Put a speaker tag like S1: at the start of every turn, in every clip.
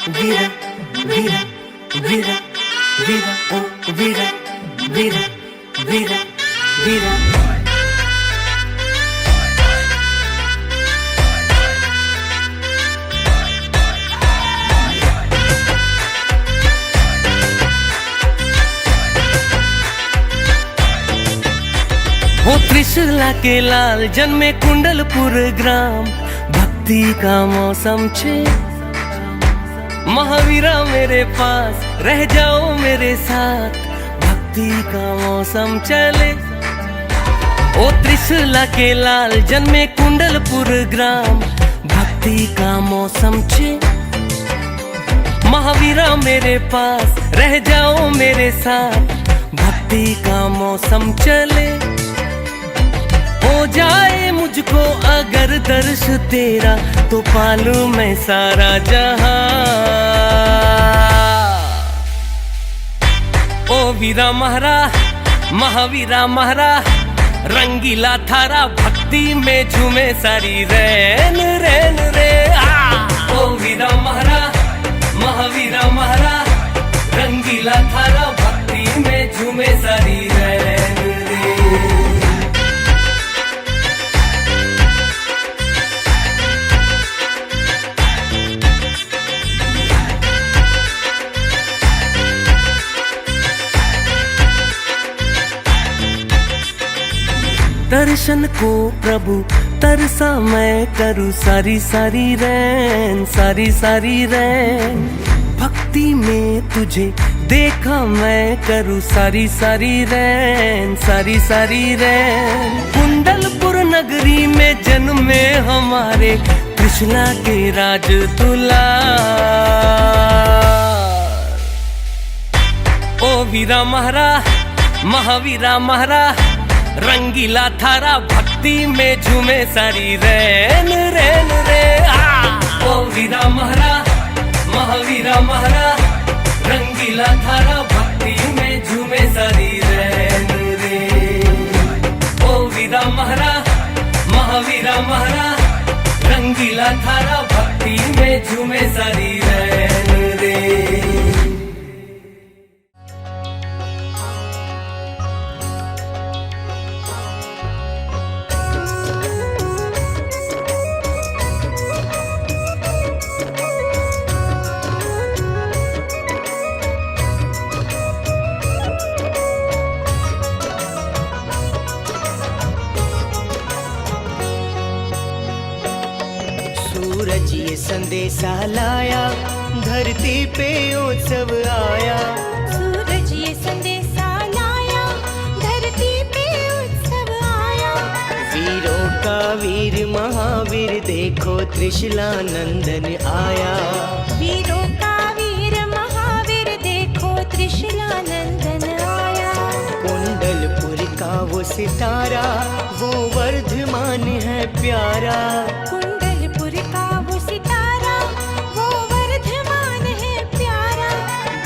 S1: वीरा वीरा वीरा वीरा ओ वीरा वीरा वीरा वीरा। हो त्रिशूला के लाल जन्मे कुंडलपुर ग्राम, भक्ति का मौसम छे। महावीरा मेरे पास रह जाओ मेरे साथ, भक्ति का मौसम चले। ओ त्रिशूला के लाल जन्मे कुंडलपुर ग्राम, भक्ति का मौसम छे। महावीरा मेरे पास रह जाओ मेरे साथ, भक्ति का मौसम चले। हो जाए मुझको अगर दर्श तेरा, तो पालूं मैं सारा जहां। ओ वीरा महारा महावीरा महारा, रंगीला थारा भक्ति में झूमे सारी रैन रैन रे। ओ वीरा महारा महावीरा महारा, रंगीला थारा भक्ति में झूमे सारी रैन रे। दर्शन को प्रभु तरसा मैं करूँ सारी सारी रैन, सारी सारी रैन। भक्ति में तुझे देखा मैं करूँ सारी सारी रैन, सारी सारी रैन। कुंडलपुर नगरी में जन्मे हमारे कृष्णा के राज दुलार। ओ वीरा महारा महावीरा महारा, रंगीला थारा भक्ति में झूमे सारी रैन रैन रे। ओ वीरा महारा महावीरा महारा, रंगीला थारा भक्ति में झूमे सारी रैन रे। ओ वीरा महारा महावीरा महारा, रंगीला थारा भक्ति में झूमे सारी रैन रे।
S2: सूरज ये संदेशा लाया, धरती पे उत्सव आया।
S3: सूरज ये संदेशा लाया, धरती पे उत्सव आया।
S2: वीरों का वीर महावीर, देखो त्रिशूला नंदन आया।
S3: वीरों का वीर महावीर, देखो त्रिशूला नंदन आया।
S2: कुंडलपुर का वो सितारा, वो वर्धमान है प्यारा।
S3: कुंडलपुर का वो सितारा, वो वर्धमान है प्यारा।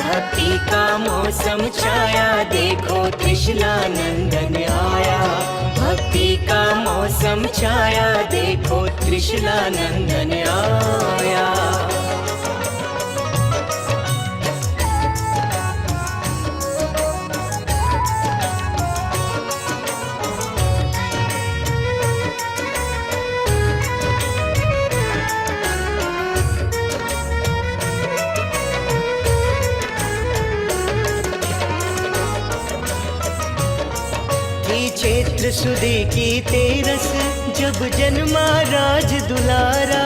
S2: भक्ति का मौसम छाया, देखो त्रिशूला नंदन आया। भक्ति का मौसम छाया, देखो त्रिशूला नंदन आया। क्षेत्र सुदे की तेरस, जब जन्मा राज दुलारा।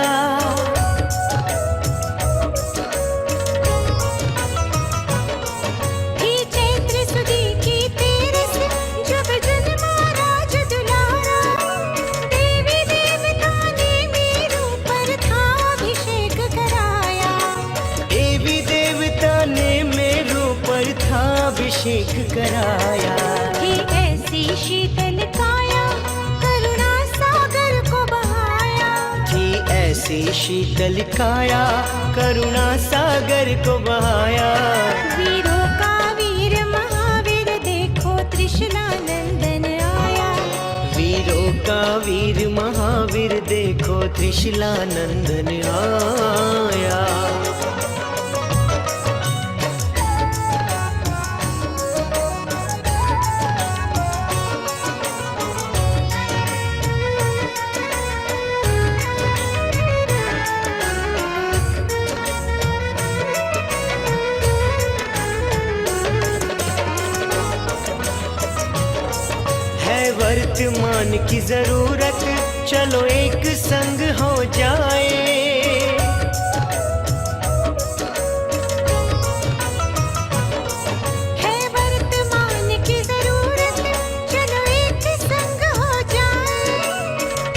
S3: क्षेत्र सुदी की तेरस, जब जन्मा राज दुलारा। देवी देवता ने मेरू पर था अभिषेक कराया।
S2: देवी देवता ने मेरू पर था अभिषेक कराया।
S3: शीतल काया, करुणा सागर को बहाया।
S2: थी ऐसी शीतल काया, करुणा सागर को बहाया।
S3: वीरों का वीर महावीर, देखो त्रिशूला नंदन आया।
S2: वीरों का वीर महावीर, देखो त्रिशूला नंदन आया। वर्तमान की जरूरत, चलो एक संग हो जाए।
S3: है वर्तमान की जरूरत, चलो एक संग हो जाए।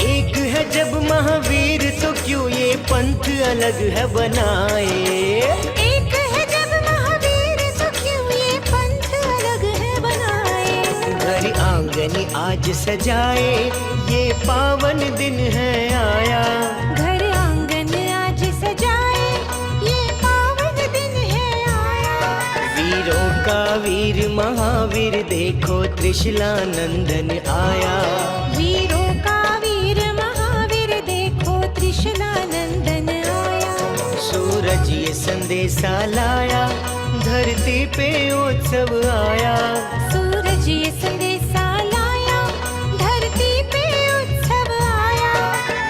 S2: एक है जब महावीर तो क्यों ये पंथ अलग है बनाए।
S3: एक है जब महावीर तो क्यों ये पंथ अलग है बनाए।
S2: घर आंगन आज सजाए, ये पावन दिन है आया।
S3: घर आंगन आज सजाए, ये पावन दिन है आया।
S2: वीरों का वीर महावीर, देखो त्रिशला नंदन आया।
S3: वीरों का वीर महावीर, देखो त्रिशला नंदन आया।
S2: सूरज ये संदेशा लाया, धरती पे उत्सव आया।
S3: सूरज ये संदेशा लाया, धरती पे उत्सव आया।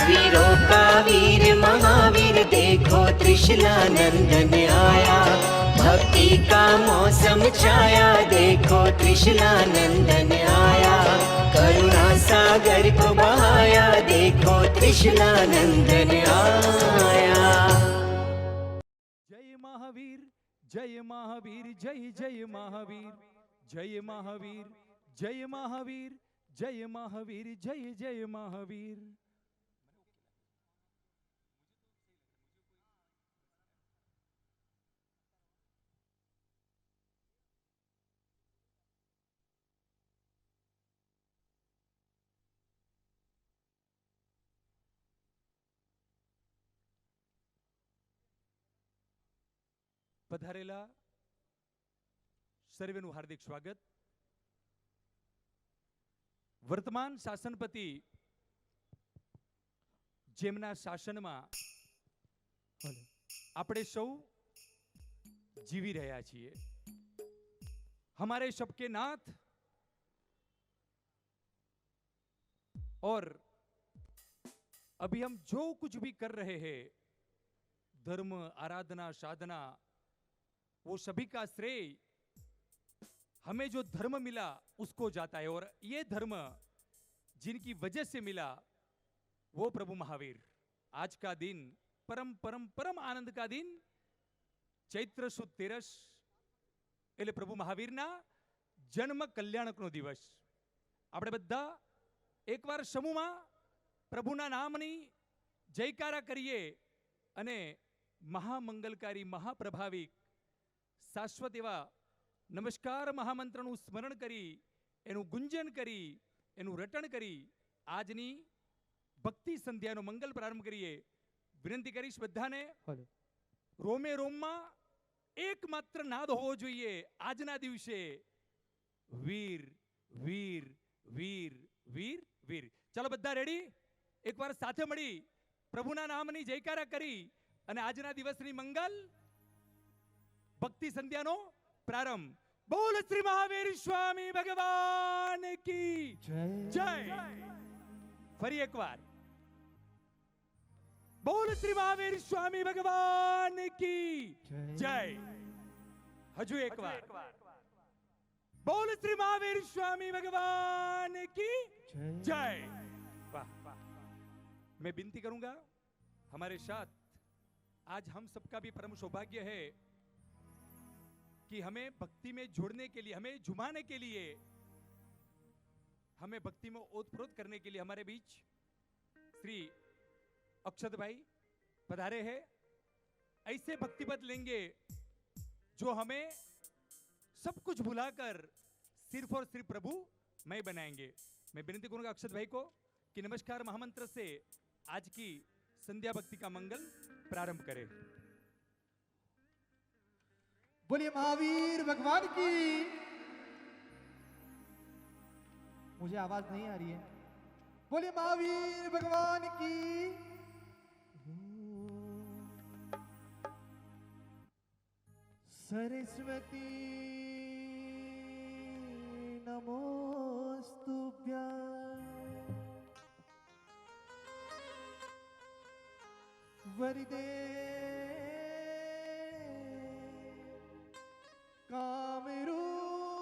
S2: वीरों का वीर महावीर, देखो त्रिशला नंदन आया। भक्ति का मौसम छाया, देखो त्रिशला नंदन आया। करुणा सागर को बहाया, देखो त्रिशला नंदन आया।
S4: जय महावीर, जय महावीर, जय जय महावीर, जय महावीर, जय महावीर, जय महावीर, जय जय महावीर। પધારેલા સર્વેનું હાર્દિક સ્વાગત. વર્તમાન શાસનપતિ જેમના શાસનમાં આપણે સૌ જીવી રહ્યા છીએ. हमारे सबके नाथ और अभी हम जो कुछ भी कर रहे हैं, धर्म, आराधना, साधना, वो सभी का श्रेय हमें जो धर्म मिला उसको जाता है। और ये धर्म जिनकी वजह से मिला वो प्रभु महावीर। आज का दिन परम परम परम आनंद का दिन, चैत्र सुद 13 એટલે પ્રભુ મહાવીરના જન્મ કલ્યાણકનો દિવસ. આપણે બધા એકવાર સમૂહમાં પ્રભુના નામની જયકારા કરીએ અને મહામંગલકારી, મહાપ્રભાવિક, શાશ્વત એવા નમસ્કાર મહામંત્રનું સ્મરણ કરી, એનું ગુંજન કરી, એનું રટણ કરી આજની ભક્તિ સંધ્યાનો મંગલ પ્રારંભ કરીએ. વિનંતી કરીશ બધાને, રોમે રોમમાં એકમાત્ર નાદ હોવો જોઈએ આજના દિવસે, વીર વીર વીર વીર વીર. ચાલો બધા રેડી? એકવાર સાથે મળી પ્રભુના નામની જયકારા કરી અને આજના દિવસની મંગલ ભક્તિ સંધ્યાનો પ્રારંભ. બોલ શ્રી મહાવીર સ્વામી ભગવાન की जय. ફરી એકવાર बोल श्री महावीर स्वामी भगवान की जय. हजू एक बार बोल श्री महावीर स्वामी भगवान की जय. वाह. मैं विनती करूंगा हमारे साथ आज हम सबका भी परम सौभाग्य है कि हमें भक्ति में जोड़ने के लिए, हमें झुमाने के लिए, हमें भक्ति में ओतप्रोत करने के लिए हमारे बीच श्री अक्षत भाई पधारे हैं. ऐसे भक्ति पद लेंगे जो हमें सब कुछ भुलाकर सिर्फ और सिर्फ प्रभु मैं बनाएंगे. मैं विनती करूंगा अक्षत भाई को कि नमस्कार महामंत्र से आज की संध्या भक्ति का मंगल प्रारंभ करें.
S5: बोलिए महावीर भगवान की. मुझे आवाज नहीं आ रही है. बोलिए महावीर भगवान की. सरस्वती नमोस्तुभ्यं वरदे कामरूपिणी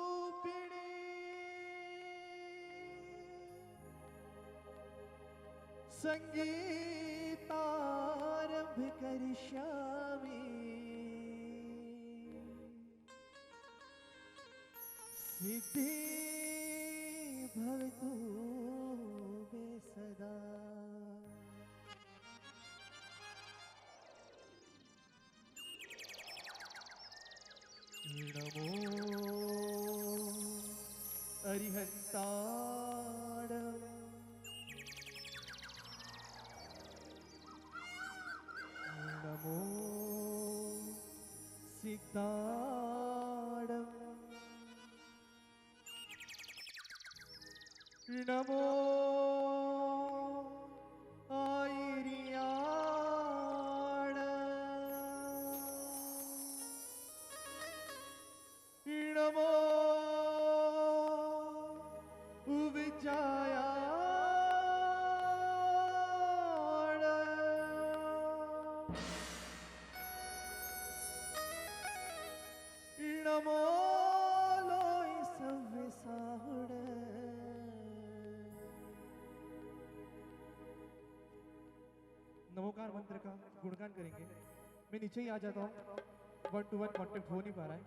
S5: संगीतारंभ कर श्यामी सिद्धि भवतु मे सदा। नमो अरिहंताणं नमो सिद्धाणं नमो नमो उविचायाण नमो लोय सव्यसाहुण। नमोकार मंत्र का गुणगान करेंगे। मैं नीचे ही आ जाता हूँ, 1 to 1 कॉन्टेक्ट हो नहीं पा रहा है।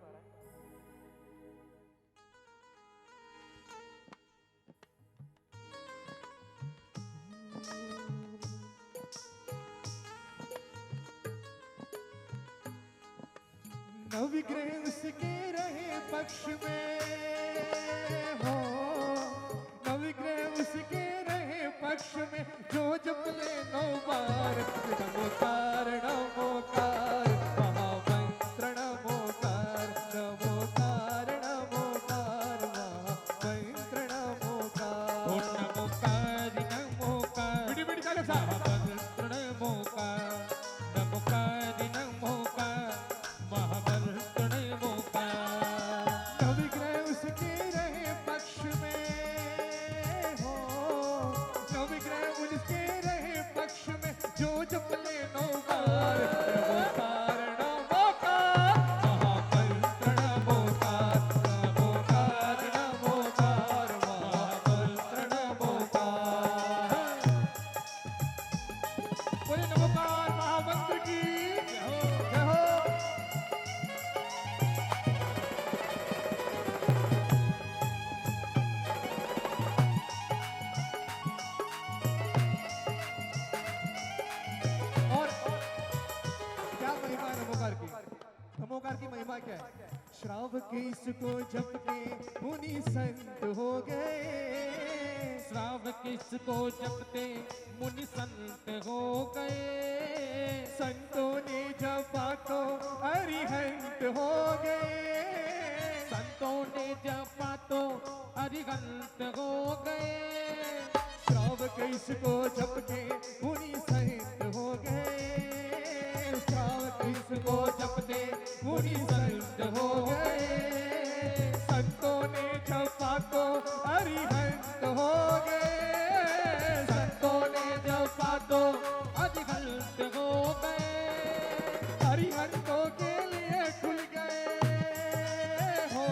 S5: नवग्रह उसके रहे पक्ष में हो, नवग्रह उसके रहे पक्ष में जो जप ले 9 बार। नमोकार नमोकार महामंत्र नमोकार, नमोकार नमोकार महामंत्र नमोकार, नमोकार नमोकार बिड़ी बिड़ी चालू सा महामंत्र नमोकार, नमोकार नमोकार महामंत्र नमोकार। नवग्रह उसके रहे पक्ष में हो, नवग्रह उसके रहे पक्ष में जो जप ले 9 बार। नमोकार नमोकार महामंत्र नमोकार, नमोकार नमोकार महामंत्र नमोकार। बोले नमोकार महामंत्र की जय हो, जय हो। और क्या महिमा है नमोकार की? नमोकार की महिमा क्या है? श्राव के इसको जप के मुनि संत हो गए,
S6: श्राव किसको जपते मुनि संत हो गए,
S5: संतों ने जपा तो अरिहंत हो गए,
S6: संतों ने जपा तो अरिहंत हो गए।
S5: श्राव के इसको जप के मुनि संत हो गए, श्राव के इसको
S6: जपते
S5: मुनि संत हो गए, संतों ने जपा तो अरिहंत हो गए,
S6: संतों ने जपा तो अरिहंत हो गए,
S5: अरिहंतों के लिए खुल गए हो,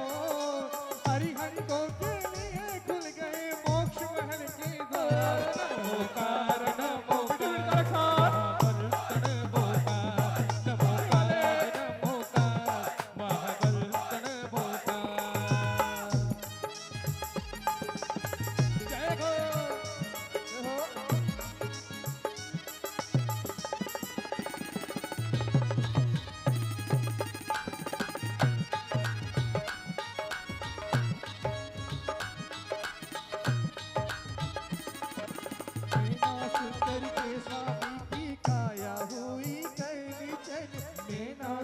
S5: अरिहंतों के लिए खुल गए मोक्ष महल के द्वार।
S6: नमोकार नमोकार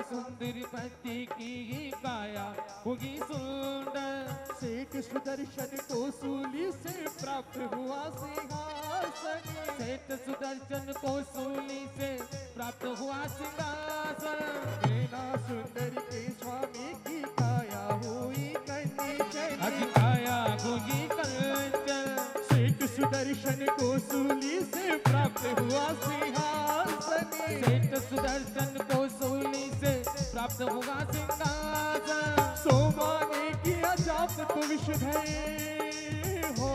S6: सुंदरपति की काया होगी सुंदर,
S5: सेठ सुदर्शन को सूली से प्राप्त हुआ सिंहासन,
S6: सेठ सुदर्शन को सूली से प्राप्त हुआ सिंहासन।
S5: नैना सुंदर के स्वामी की काया हुई कंचन,
S6: काया होगी कंचन,
S5: सेठ सुदर्शन को सूली से प्राप्त हुआ सिंहासन,
S6: सेठ सुदर्शन को सूली से प्राप्त हुआ सिंहासन।
S5: सोमा ने किया जाप तो विषधर हो,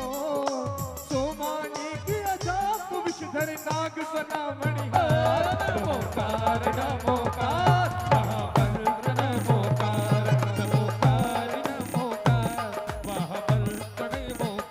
S5: सोमा ने किया जाप तो विषधर अक्षर नाग बना मणिहार नमोकार नमोकार
S6: महाबल नमोकार नमोकार नमोकार महाबल नमोकार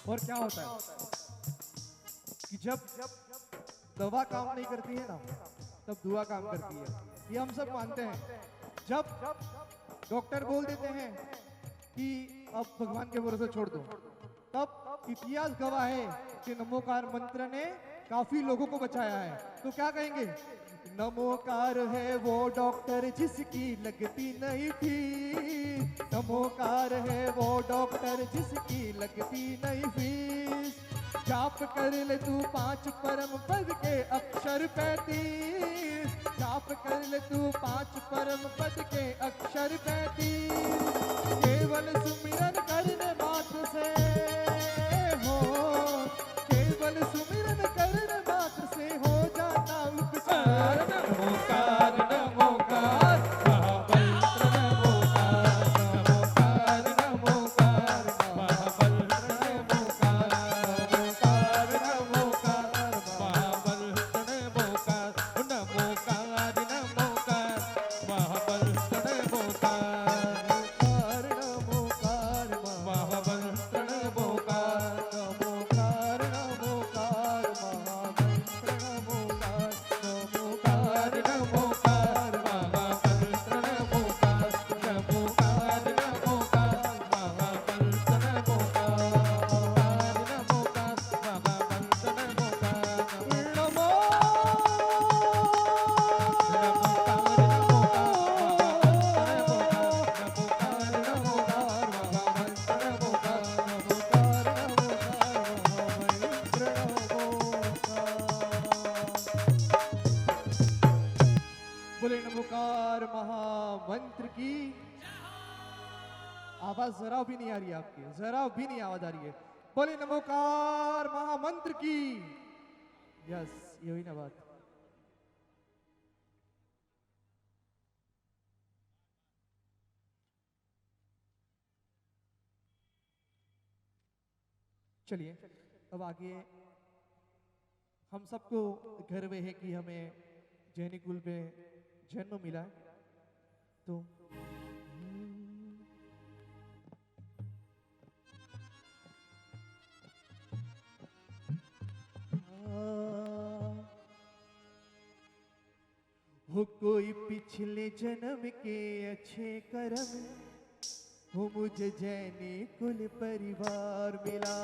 S5: और क्या होता है कि जब दवा काम नहीं करती है ना तब दुआ काम करती है, ये हम सब मानते हैं। जब डॉक्टर बोल देते हैं कि अब भगवान के भरोसे छोड़ दो, तब इतिहास गवाह है कि नमोकार मंत्र ने काफी लोगों को बचाया है। तो क्या कहेंगे, नमोकार है वो डॉक्टर जिसकी लगती नहीं फीस, नमोकार है वो डॉक्टर जिसकी लगती नहीं फीस। जाप कर ले तू 5 परम पद के अक्षर 35, जाप कर ले तू 5 परम पद के अक्षर 35। केवल सुमिरन करने मात्र से हो, केवल सुमिरन करने मात्र से हो जाना उपचार।
S6: नमोकार नमोकार महाबल नमोकार नमोकार नमोकार महाबल नमोकार नमोकार नमोकार महाबल नमोकार नमोकार नमोकार महाबल नमोकार
S5: नमोकार
S6: महाबल नमोकार
S5: नमोकार नमोकार महामंत्र नमोकार नमोकार
S6: नमोकार नमोकार महाबल नमोकार नमोकार नमोकार महाबल नमोकार नमोकार महाबल नमोकार
S5: बोले नमोकार महामंत्र की। आवाज जरा भी नहीं आ रही है आपकी, जरा भी नहीं आवाज आ रही है। बोले नमोकार महामंत्र की। यस, ये हुई ना बात। चलिए अब आगे हम सबको गर्व है कि हमें जैनी कुल पे जन्म मिला है। तो हो कोई पिछले जन्म के अच्छे कर्म, हो मुझे जैनी कुल परिवार मिला।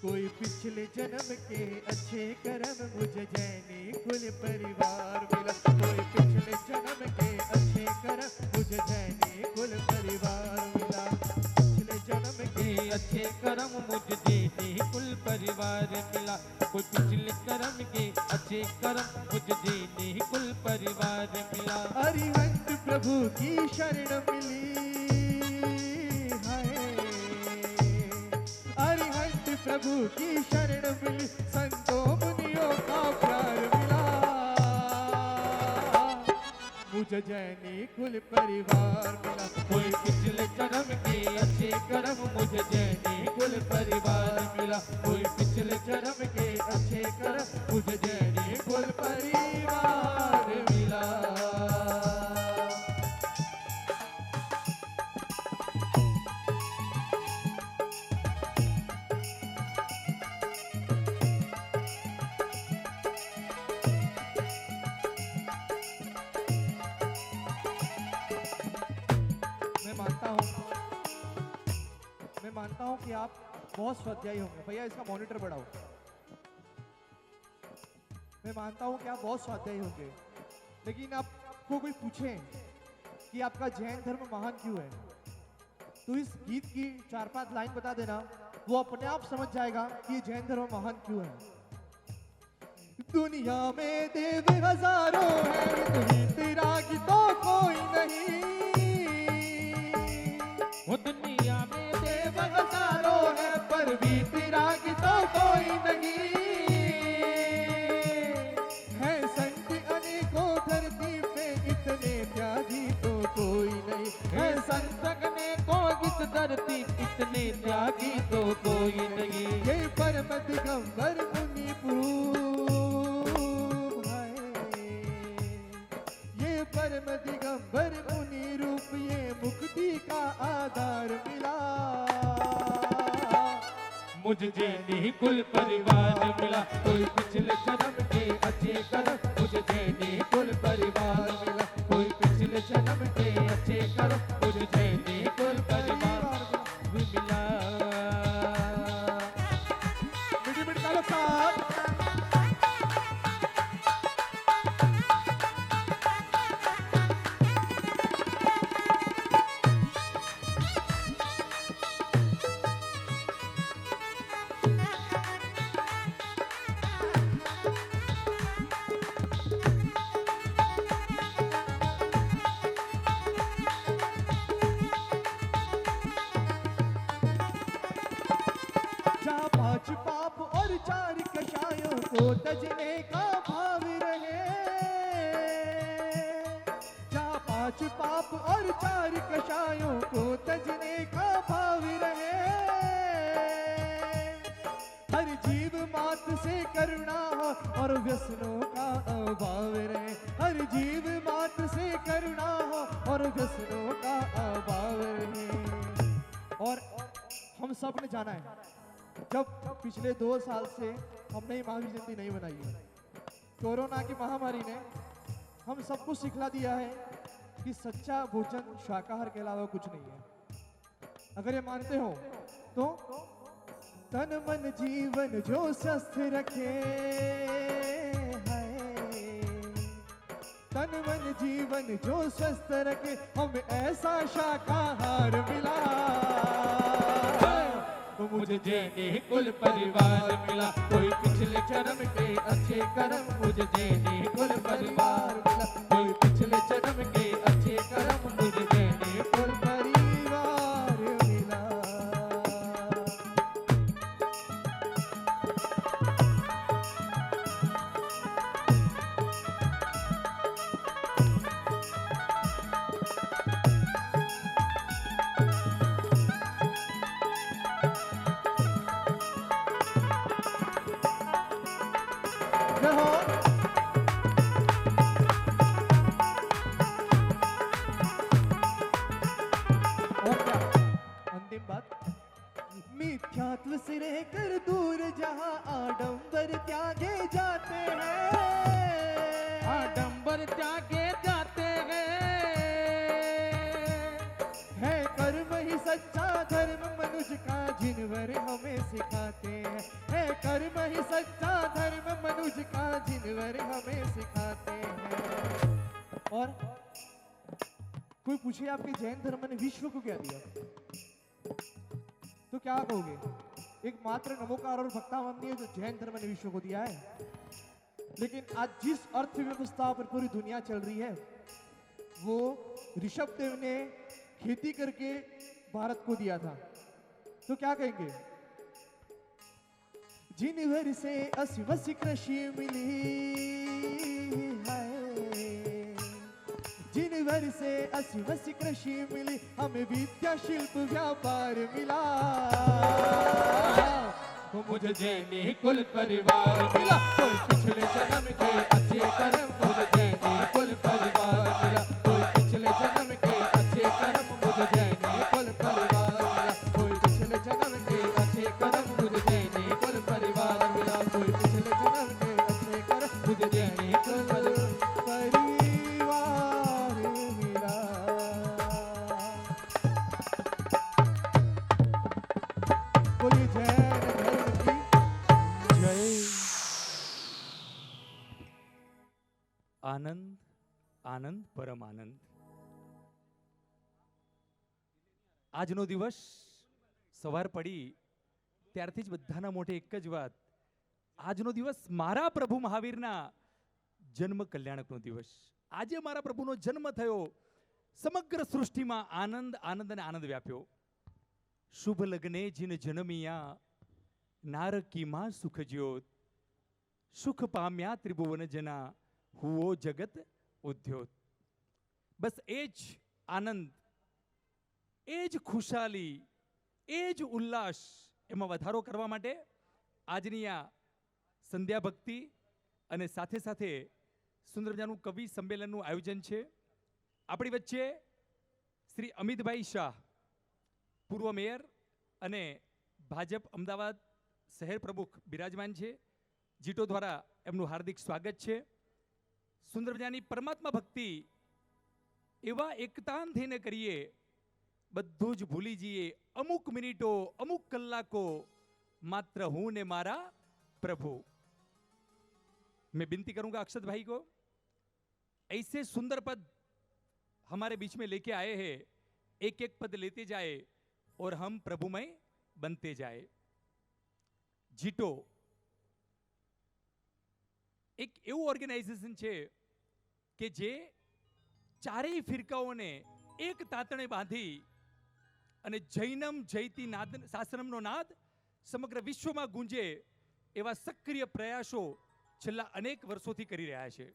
S5: कोई पिछले जन्म के अच्छे कर्म, मुझे जैनी कुल परिवार मिला। कोई पिछले जन्म के अच्छे कर्म, मुझे जैनी कुल परिवार मिला। पिछले जन्म के
S6: अच्छे कर्म मुझे जैनी कुल परिवार मिला। कोई पिछले कर्म के अच्छे कर्म मुझे जैनी कुल परिवार मिला।
S5: अरिहंत प्रभु की शरण मिली है, अरिहंत प्रभु की शरण मिली, संतों मुनियों का प्यार मिला। मुझे जैनी कुल परिवार मिला।
S6: कोई पिछले जन्म के अच्छे कर्म मुझे जैनी कुल परिवार मिला। कोई पिछले जन्म के अच्छे कर्म मुझे जैनी कुल परिवार मिला।
S5: मैं मानता हूं कि आप बहुत स्वाध्यायी होंगे। भैया इसका मॉनिटर बढ़ाओ। मैं मानता हूं कि आप बहुत स्वाध्यायी होंगे, लेकिन आपको कोई पूछे कि आपका जैन धर्म महान क्यों है, तो इस गीत की 4-5 लाइन बता देना, वो अपने आप समझ जाएगा कि ये जैन धर्म महान क्यों है। दुनिया में देव हजारों हैं, तुम्हें तेरा की तो कोई नहीं।
S6: वो दुनिया में
S5: देव हजारों हैं, पर भी तेरा की तो कोई नहीं। है संत अनेकों धरती पे, इतने त्यागी तो कोई नहीं।
S6: है संत अनेकों इस धरती, इतने त्यागी तो कोई नहीं।
S5: ये परम दिगंबर मुनि रूप है, ये परम दिगंबर मुनि रूप, ये मुक्ति का आधार मिला।
S6: मुझे जैनी कुल परिवार मिला, कोई पिछले जन्म के अच्छे कर्म। मुझे जैनी कुल परिवार मिला, कोई पिछले जन्म के अच्छे कर्म। मुझे जैनी कुल परिवार मिला।
S5: मिठी मिठी तालो साथ। जहाँ पांच पाप और चार कषायों को तजने का भाव रहे, जहाँ पांच पाप और चार कषायों को तजने का भाव रहे। हर जीव मात से करुणा हो और व्यसनों का अभाव रहे। हर जीव मात से करुणा हो और व्यसनों का अभाव रहे। और हम सब ने जाना है, जब पिछले 2 साल से हमने महावीर जयंती नहीं मनाई है, कोरोना की महामारी ने हम सबको सिखला दिया है कि सच्चा भोजन शाकाहार के अलावा कुछ नहीं है। अगर ये मानते हो तो तन मन जीवन जो स्वस्थ रखे, है तन मन जीवन जो स्वस्थ रखे, हमें ऐसा शाकाहार मिला।
S6: तो मुझे जैनी कुल परिवार मिला, कोई पिछले जन्म के अच्छे कर्म। मुझे जैनी कुल परिवार मिला, कोई पिछले जन्म के अच्छे कर्म। मुझे जैनी कुल
S5: परिवार मिला। रहो। और क्या? अंतिम बात, मिथ्यात्व से रहकर दूर जहां आडंबर त्यागे जाते हैं।
S6: आडंबर त्यागे जाते हैं।
S5: है कर्म ही सच्चा धर्म मनुष्य का, जिनवर हमें सिखाते हैं। है कर्म ही सच्चा धर्म मनुष्य का, जिनवर हमें सिखाते हैं। और कोई पूछे आपके जैन धर्म ने विश्व को क्या दिया, तो क्या कहोगे? एक मात्र नमोकार और भक्तावंदी है जो जैन धर्म ने विश्व को दिया है। लेकिन आज जिस अर्थव्यवस्था पर पूरी दुनिया चल रही है, वो ऋषभ देव ने खेती करके भारत को दिया था। तो क्या कहेंगे? जिन भर से असीमसी कृषि मिली है, जिन भर से असीमसी कृषि मिली, हमें विद्या शिल्प व्यापार मिला।
S6: तो मुझे जैनी कुल परिवार मिला, कोई पिछले जन्म के अच्छे कर्म। मुझे जैनी कुल परिवार मिला, कोई पिछले जन्म के अच्छे कर्म। मुझे जैनी कुल परिवार मिला, कोई पिछले जन्म के अच्छे कर्म। मुझे जैनी कुल परिवार मिला, कोई पिछले जन्म के अच्छे कर्म। मुझे जैनी कुल
S5: परिवार मिला। बोलिए जैन धर्म की जय।
S4: आनंद आनंद परम आनंद। આજનો દિવસ સવાર પડી ત્યારથી જ બધાના મોઢે એક જ વાત, આજનો દિવસ મારા પ્રભુ મહાવીરના જન્મ કલ્યાણકનો દિવસ. આજે મારા પ્રભુનો જન્મ થયો. સમગ્ર સૃષ્ટિમાં આનંદ આનંદ અને આનંદ વ્યાપ્યો. શુભ લગ્ને જીન જન્મિયા નારકી માં સુખ જ્યોત. સુખ પામ્યા ત્રિભુવન जना હુઓ જગત ઉદ્યોત. બસ એ જ આનંદ, એ જ ખુશાલી, એ જ ઉલ્લાસ, એમાં વધારો કરવા માટે આજની આ સંધ્યા ભક્તિ અને સાથે સાથે સુંદર મજાનું કવિ સંમેલનનું આયોજન છે. આપણી વચ્ચે શ્રી અમિતભાઈ શાહ, પૂર્વ મેયર અને ભાજપ અમદાવાદ શહેર પ્રમુખ બિરાજમાન છે. જીટો દ્વારા એમનું હાર્દિક સ્વાગત છે. સુંદર મજાની પરમાત્મા ભક્તિ એવા એકતાન થઈને કરીએ, બધું જ ભૂલી જઈએ. અમુક મિનિટો, અમુક કલાકો मात्र हूं ने मारा प्रभु. मैं विनती करूंगा अक्षत भाई को, ऐसे सुंदर पद हमारे बीच में लेके आए हैं. एक एक पद लेते जाए और हम प्रभुमय बनते जाए. जीटो एक એવું ઓર્ગેનાઇઝેશન છે કે જે ચારેય ફિરકાઓને એક તાતણે બાંધી અને જૈનમ જયતી નાદ શાસનમનો નાદ સમગ્ર વિશ્વમાં ગુંજે એવા સક્રિય પ્રયાસો છેલ્લા અનેક વર્ષોથી કરી રહ્યા છે.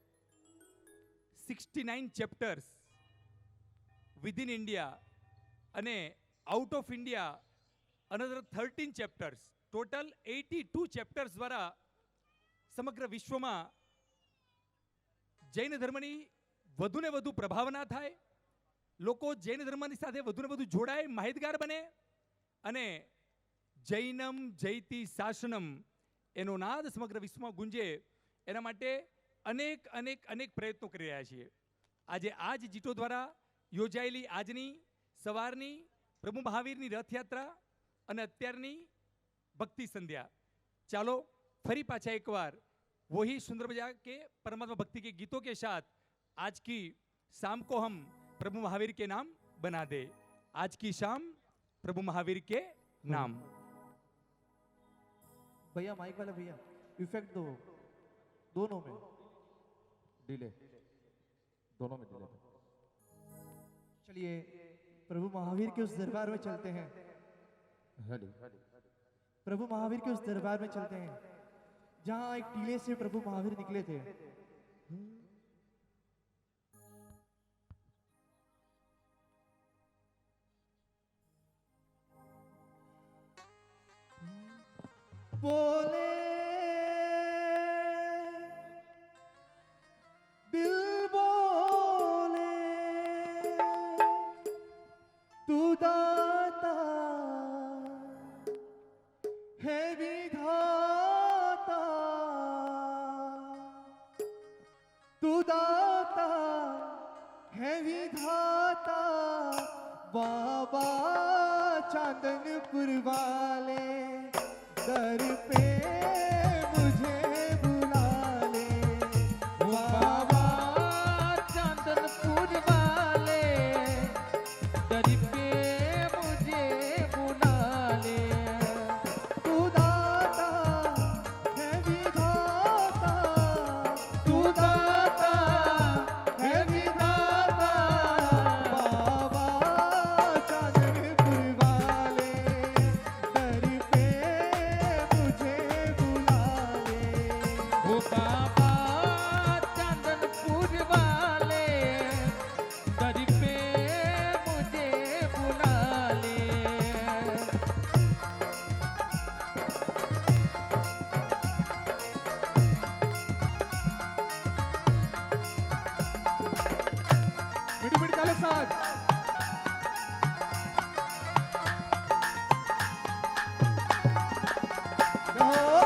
S4: 69 ચેપ્ટર્સ વિધિન ઇન્ડિયા અને out of India another 13 chapters, total 82 chapters દ્વારા સમગ્ર વિશ્વમાં જૈન ધર્મની વધુને વધુ પ્રભાવના થાય, લોકો જૈન ધર્મની સાથે વધુને વધુ જોડાય, માહિતગાર બને અને જૈનમ જયતી શાસનમ એનો નાદ સમગ્ર વિશ્વમાં ગુંજે એના માટે અનેક અનેક અનેક પ્રયત્નો કરી રહ્યા છીએ. આજે આ જ જીટો દ્વારા યોજાયેલી આજની સવારની પ્રભુ મહાવીરની રથયાત્રા અને અત્યારની ભક્તિ સંધ્યા, ચાલો ફરી પાછા એકવાર वही सुंदर मजा के परमात्मा भक्ति के गीतों के साथ आज की शाम को हम प्रभु महावीर के नाम बना दे. आज की शाम प्रभु महावीर के नाम.
S5: भैया माइक वाला भैया इफेक्ट दो, दोनों में
S6: डिले, दोनों में डिले.
S5: चलिए प्रभु महावीर के उस दरबार में चलते हैं.
S6: रेडी.
S5: प्रभु महावीर के उस दरबार में चलते हैं जहां एक टीले से प्रभु महावीर निकले थे. बोले दिल बोले तू दाता है विधाता, तू दाता है विधाता. बाबा चांदनपुर वाले दर पे मुझे बुला ले.
S6: बाबा चांदनपुर वाले दर पे मुझे बुला ले.
S5: तू दाता है विधाता,
S6: तू दाता है विधाता.
S5: बाबा चांदनपुर वाले दर पे मुझे बुला ले.
S6: ओ बाबा चांदनपुर वाले दर पे मुझे बुला ले.
S5: मिठी मिठी ताली साथ. रहो.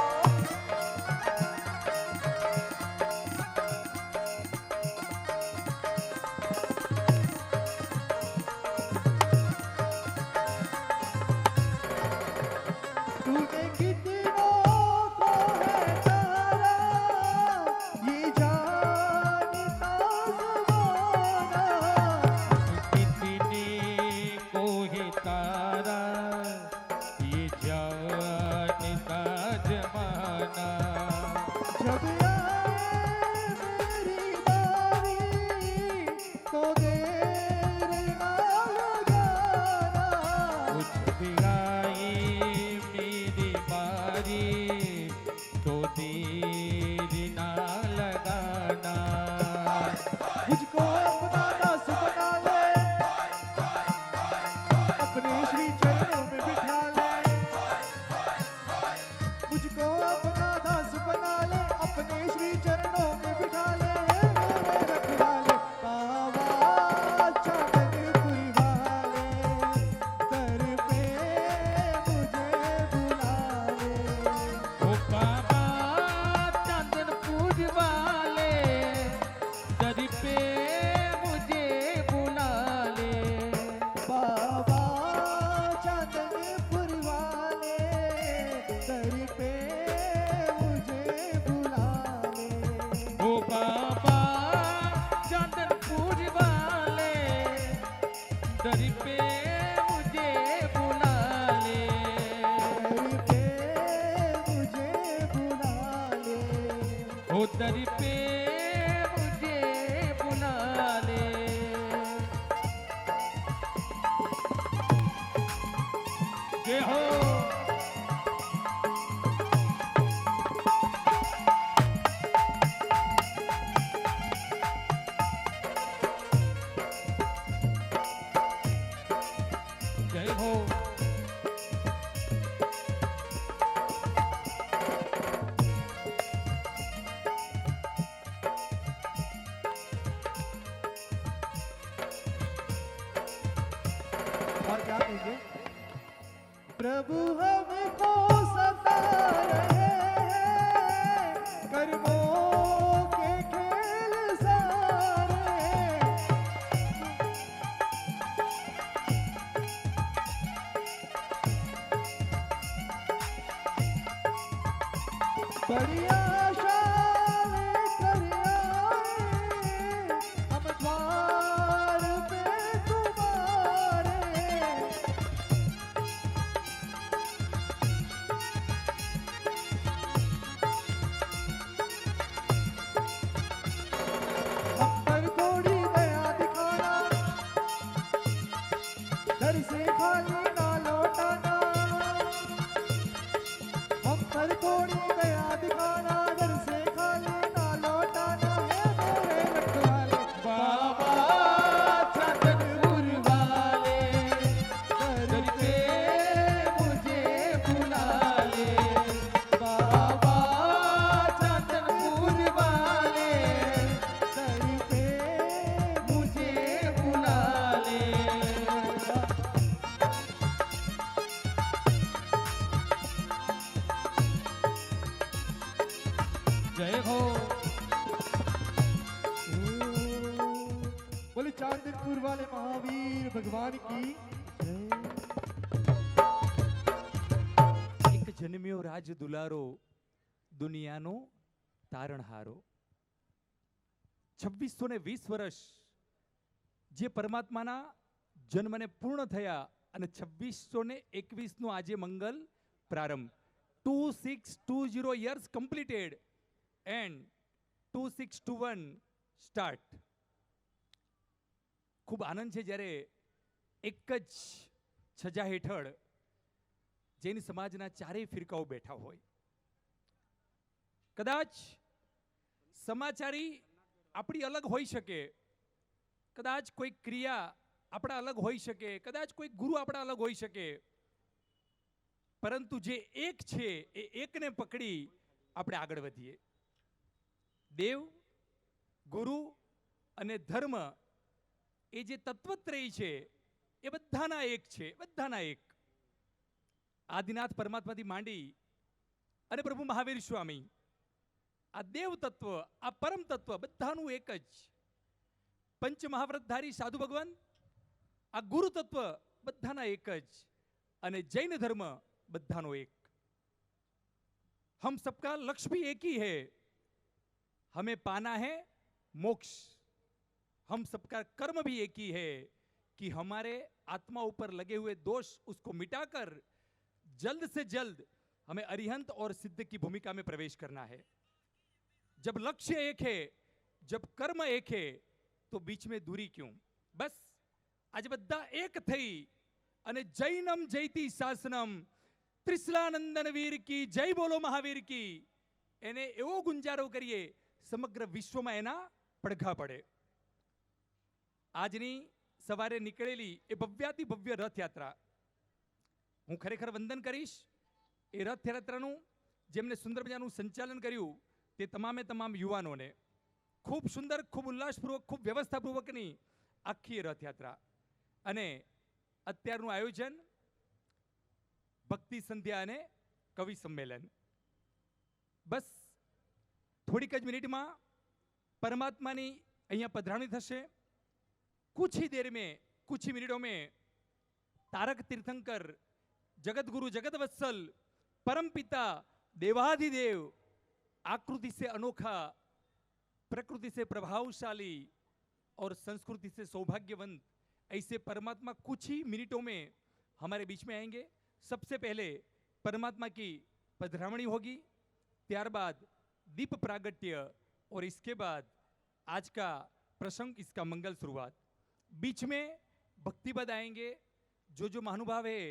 S5: तूने कितनों को है तारा, ये जानता ज़माना.
S6: कितने को है तारा ये जानता जमाना. ओ दर पे मुझे बुला ले। जय हो। जय हो।
S5: और क्या कहेंगे? प्रभु हमको सता रहे हैं, कर्मों के खेल सारे। बड़ी आशा लेकर आए हम द्वार पे तुम्हारे। हम पर थोड़ी दया दिखाना, घर से खाली ना लौटाना। हम पर थोड़ी दया दिखाना, घर से खाली ना लौटाना। है मेरे रखवाले
S6: बाबा छतरपुर वाले, दर पे मुझे बुला ले। बाबा छतरपुर वाले,
S5: दर पे
S6: मुझे बुला ले। जय हो।
S5: बोले चांदपुर वाले महावीर भगवान की जय।
S4: એક જન્મ્યો રાજ દુલારો દુનિયાનો તારણહારો. 2620 વર્ષ જે પરમાત્માના જન્મને પૂર્ણ થયા અને 2621 નો આજે મંગલ પ્રારંભ. 2620 years completed and 2621 start. ખૂબ આનંદ છે જ્યારે એક જ છજા હેઠળ જૈન સમાજના ચારેય ફિરકાઓ બેઠા હોય. કદાચ સમાચારી આપણી અલગ હોઈ શકે, કદાચ કોઈ ક્રિયા આપણા અલગ હોઈ શકે, કદાચ કોઈ ગુરુ આપણા અલગ હોઈ શકે, પરંતુ જે એક છે એ એકને પકડી આપણે આગળ વધીએ. દેવ, ગુરુ અને ધર્મ એ જે તત્વત્રય છે એ બધાના એક છે, બધાના એક. આદિનાથ પરમાત્માથી માંડી અને પ્રભુ મહાવીર સ્વામી, આ દેવ તત્વ, આ પરમ તત્વ બધાનું એક જ. પંચ મહાવ્રતધારી સાધુ ભગવાન, આ ગુરુ તત્વ બધાના એક જ. અને જૈન ધર્મ બધાનો એક. हम सबका लक्ष्य भी एक ही है, हमें पाना है मोक्ष. हम सबका कर्म भी एक ही है कि हमारे आत्मा ऊपर लगे हुए दोष उसको मिटाकर जल्द से जल्द हमें अरिहंत और सिद्ध की भूमिका में प्रवेश करना है. जब लक्ष्य एक है, जब कर्म एक है, तो बीच में दूरी क्यों? बस आज बद्दा एक थई અને જૈનમ જયતી શાસનમ, ત્રિશલાનંદન વીર की जय बोलो महावीर की. એને એવો ગુંજારો કરીએ સમગ્ર વિશ્વમાં એના પડઘા પડે. આજની સવારે નીકળેલી એ ભવ્યાતિ ભવ્ય રથયાત્રા, હું ખરેખર વંદન કરીશ એ રથયાત્રાનું જેમને સુંદર મજાનું સંચાલન કર્યું તે તમામે તમામ યુવાનોને. ખૂબ સુંદર, ખૂબ ઉલ્લાસપૂર્વક, ખૂબ વ્યવસ્થાપૂર્વકની આખી રથયાત્રા. અને અત્યારનું આયોજન ભક્તિ સંધ્યા અને કવિ સંમેલન. બસ થોડીક જ મિનિટમાં પરમાત્માની અહીંયા પધરામણી થશે. कुछ ही देर में, कुछ ही मिनटों में तारक तीर्थंकर, जगत गुरु, जगत वत्सल, परम पिता, देवाधिदेव, आकृति से अनोखा, प्रकृति से प्रभावशाली और संस्कृति से सौभाग्यवंत ऐसे परमात्मा कुछ ही मिनटों में हमारे बीच में आएंगे. सबसे पहले परमात्मा की पधरामणी होगी, ત્યારબાદ दीप प्रागट्य और इसके बाद आज का प्रसंग, इसका मंगल शुरुआत। बीच में भक्तिपद आएंगे, जो महानुभाव है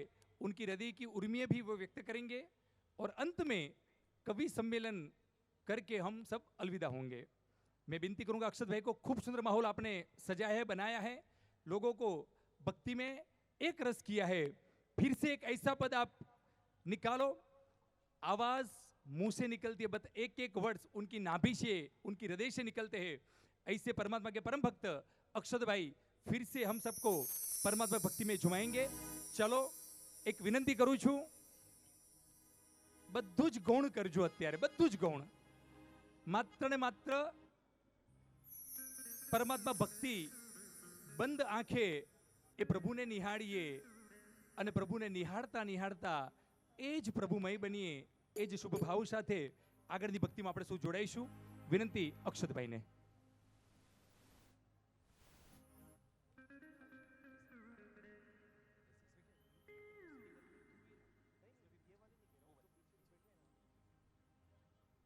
S4: उनकी हृदय की उर्मियां भी वो व्यक्त करेंगे, और अंत में कवि सम्मेलन करके हम सब अलविदा होंगे। मैं विनती करूंगा अक्षत भाई को, खूब सुंदर माहौल आपने सजाया है, बनाया है, लोगों को भक्ति में एक रस किया है। फिर से एक ऐसा पद आप निकालो, आवाज मुंह से निकलती है, बट एक एक वर्ड्स उनकी नाभि से, उनकी हृदय से निकलते हैं। ऐसे परमात्मा के परम भक्त अक्षत भाई फिर से हम सबको परमात्मा भक्ति में झुमाएंगे। चलो एक विनंती करूं छू, બધું જ ગૌણ કરજો, અત્યારે બધું જ ગૌણ, માત્ર ને માત્ર પરમાત્મા ભક્તિ બંધ આંખે એ પ્રભુને નિહાળીએ, અને પ્રભુને નિહાળતા નિહાળતા એ જ પ્રભુમય બનીએ, એ જ શુભ ભાવ સાથે આગળની ભક્તિમાં આપણે સૌ જોડાઈશું. વિનંતી અક્ષતભાઈને.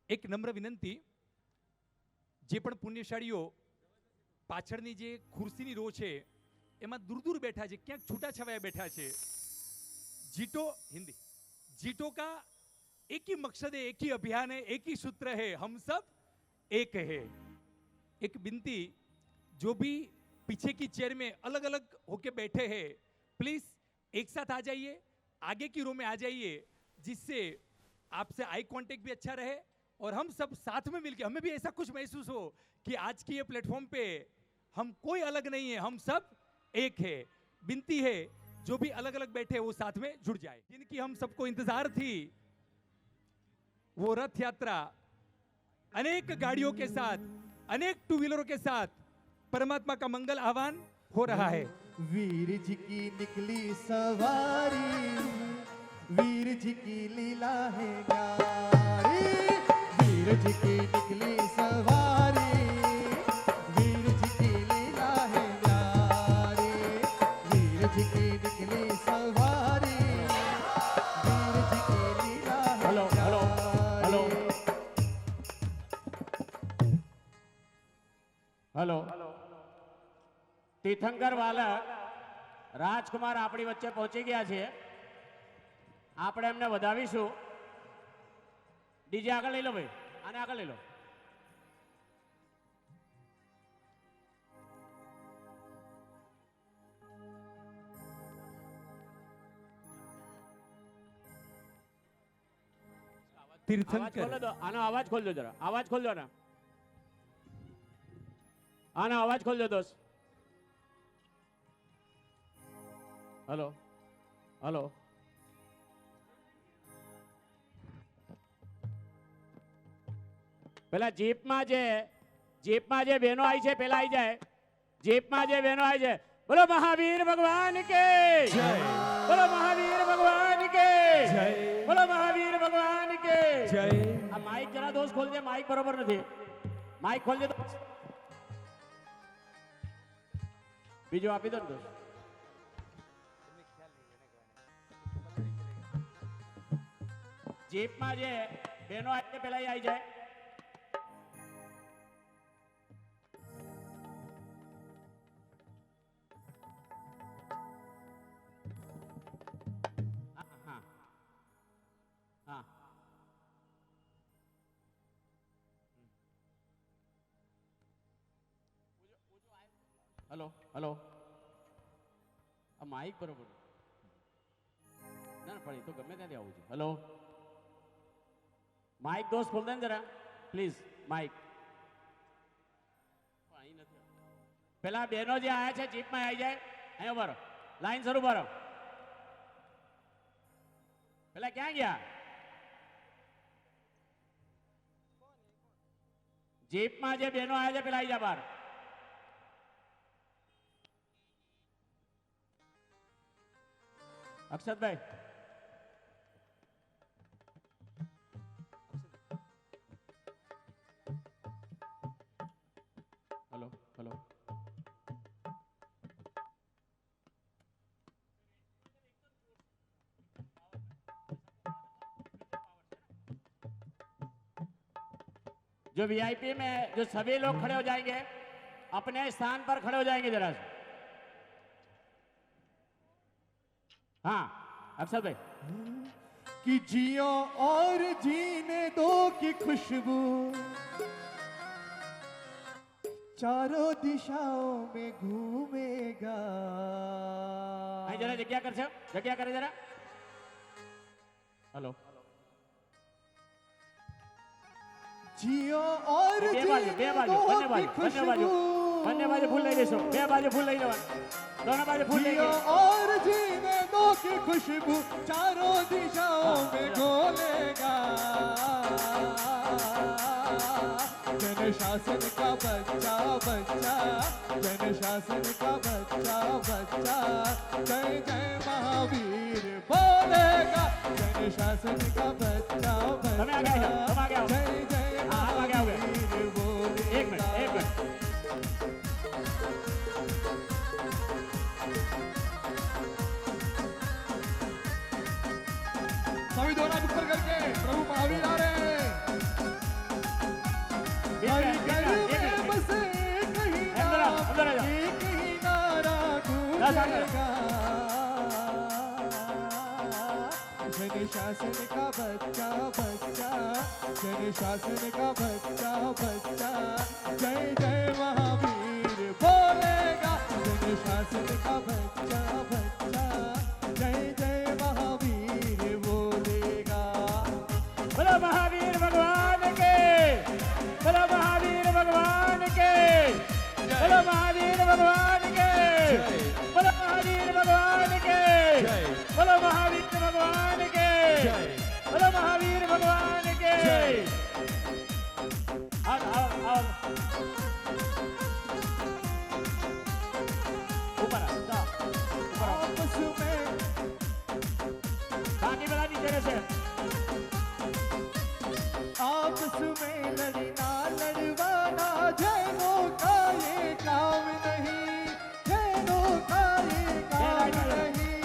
S4: એક નમ્ર વિનંતી, જે પણ પુણ્યશાળીઓ પાછળની જે ખુરશીની રો છે એમાં દૂર દૂર બેઠા છે, ક્યાંક છૂટા છવાયા બેઠા છે, जीतो हिंदी, जीतो का एक ही मकसद है, एक ही अभियान है, एक ही सूत्र है, हम सब एक है. एक विनती, जो भी पीछे की चेयर में अलग अलग होके बैठे हैं, प्लीज एक साथ आ जाइए, आगे की रो में आ जाइए, जिससे आपसे आई कांटेक्ट भी अच्छा रहे और हम सब साथ में मिलके, हमें भी ऐसा कुछ महसूस हो कि आज की ये प्लेटफॉर्म पे हम कोई अलग नहीं है, हम सब एक है. विनती है जो भी अलग अलग बैठे वो साथ में जुड़ जाए. जिनकी हम सबको इंतजार थी, वो रथ यात्रा अनेक गाड़ियों के साथ, अनेक टू व्हीलरों के साथ परमात्मा का मंगल आह्वान हो रहा है.
S5: वीर जी की निकली सवारी, वीर जी की लीला है न्यारी, वीर जी की निकली सवारी, वीर जी की लीला है न्यारी, वीर जी की निकली सवारी, वीर जी की लीला है.
S7: हेलो हेलो हेलो हेलो तीर्थंकर बालक રાજકુમાર આપણી વચ્ચે પહોંચી ગયા છે. આપણે એમને વધાવીશું. ડીજે આગળ લઈ લો ભાઈ, આને આગળ લઈ લો. આવાજ
S4: तीर्थंकर
S7: ખોલો દો, આનો અવાજ ખોલ દો જરા, અવાજ ખોલ દો ને, આનો અવાજ ખોલ દો દોસ્ત. हेलो हेलो પેલા જીપમાં જે બહેનો આવી છે પેલા આવી જાય. જીપમાં જે બહેનો આવી છે, બોલો મહાવીર ભગવાન કે
S4: જય,
S7: બોલો મહાવીર ભગવાન કે
S4: જય,
S7: બોલો મહાવીર ભગવાન કે
S4: જય.
S7: આ માઇક જરા દોસ્ત ખોલ દે, માઇક બરોબર નથી, માઇક ખોલ દે દોસ્ત. બીજું આપી દો ને દોસ્ત. જીપમાં જે બહેનો આવી છે પેલા આવી જાય. હા હા હલો હલો આ માઇક બરોબર ના ના પણ એ તો ગમે ત્યાંથી આવું છે. હલો માઇક દોસ્ત ખોલ દે ને જરા પ્લીઝ, માઇક. અહીં નથી. પેલા બહેનો જે આવ્યા છે જીપમાં આવી જાય, અહીં ઉભા રહો, લાઈન શરૂ ભરો. પેલા ક્યાં ગયા? જીપમાં જે બહેનો આવ્યા છે પેલા આવી જા બહાર. અક્ષતભાઈ हेलो हेलो जो वीआईपी में जो सभी लोग खड़े हो जाएंगे अपने स्थान पर खड़े हो जाएंगे जरा से। हाँ अक्षर भाई।
S5: कि जियो और जीने दो की खुशबू चारों दिशाओं में घूमेगा।
S7: भाई जरा जग्या कर छो, जग्या करे जरा। हेलो
S5: जियो और
S7: बे बाजू બંને બાજુ ફૂલ લઈ લેશો, બે બાજુ ફૂલ લઈ લેવા, दोनों बाजू फूल लेंगे।
S5: जियो और जीने दो की खुशबू चारों दिशाओं में घोलेगा। जन शासन का बच्चा बच्चा, जन शासन का बच्चा बच्चा, जय जय महावीर बोलेगा। जन शासन का बच्चा
S7: તમે આ ગયા છો, તમે આ ગયા हो।
S5: जय जय
S7: हाँ, आप आ गए, हो गए।
S5: महावीर बोलेगा।
S7: एक मिनट, एक मिनट।
S5: सभी दोनों हाथ ऊपर करके प्रभु महावीर आ रहे हैं। हरि घर में बसे कहीं
S7: अंदर आ जाओ।
S5: एक ही नारा गूंजेगा। जन शासन का बच्चा बच्चा, जन शासन का बच्चा बच्चा, जय जय महावीर बोलेगा। जन शासन का बच्चा बच्चा, जय जय महावीर बोलेगा।
S7: बोलो महावीर भगवान के, बोलो महावीर भगवान के, बोलो महावीर भगवान के, बोलो महावीर भगवान के, बोलो महावीर भगवान के, बोलो महावीर भगवान के। और ऊपर आ जाओ, ऊपर आओ।
S5: आपस में
S7: बाकी बता नीचे से।
S5: आपस में लड़ना लड़वाना जैनों का ये काम नहीं, जैनों का ये काम नहीं।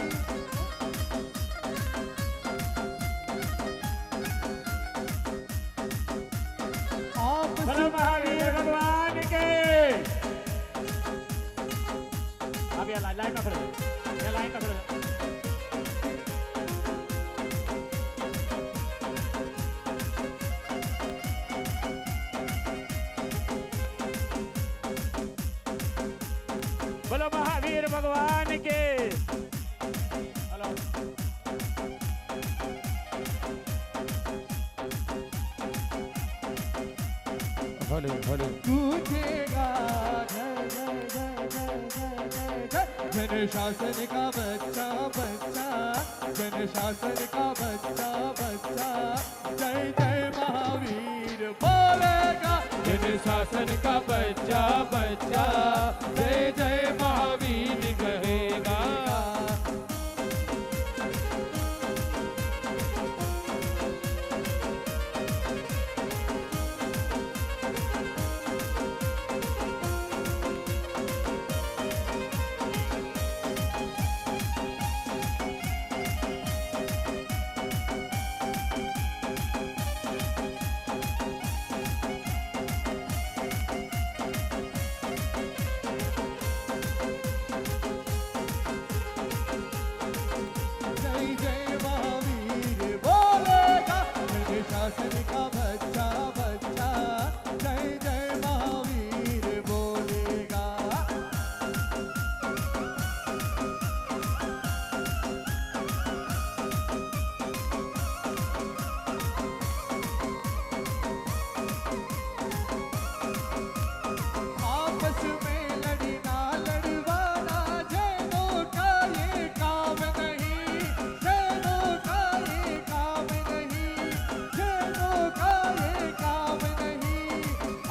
S5: आपस
S7: बोलो महावीर भगवान के। अब ये लाइन में खड़े, ये लाइन में खड़े। बोलो महावीर भगवान के। हेलो
S5: गूंजेगा जय जय जय जय जय जय जय। जन शासन का बच्चा बच्चा, जन शासन का बच्चा बच्चा, जय जय महावीर बोलेगा। जन शासन का बच्चा बच्चा, जय जय महावीर कहेगा। जय जय महावीर बोलेगा। जन शासन का बच्चा बच्चा, जय जय महावीर बोलेगा। आपस में लड़ना लड़वाना जैनों का ये काम नहीं, जैनों का ये काम नहीं, जैनों का ये काम नहीं।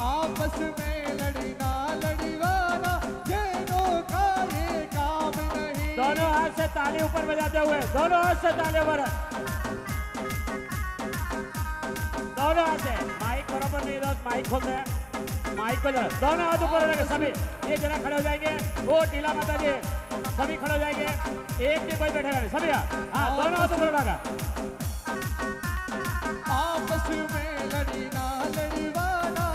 S5: आपस में लड़ना लड़वाना जैनों का ये काम नहीं।
S7: दोनों हाथ से ताली ऊपर बजाते हुए, दोनों हाथ से ताली ऊपर, दोनों हाथ से। माइक बराबर नहीं रहा, माइक खोल दे, माइक को जरा दोनों हाथ ऊपर रखें सभी। ये जना खड़े हो जाएंगे, वो टीला माता जी सभी खड़े हो जाएंगे, एक भी कोई बैठेगा नहीं, सभी हाँ दोनों हाथ ऊपर रखा।
S5: आपस में लड़ना लड़वाना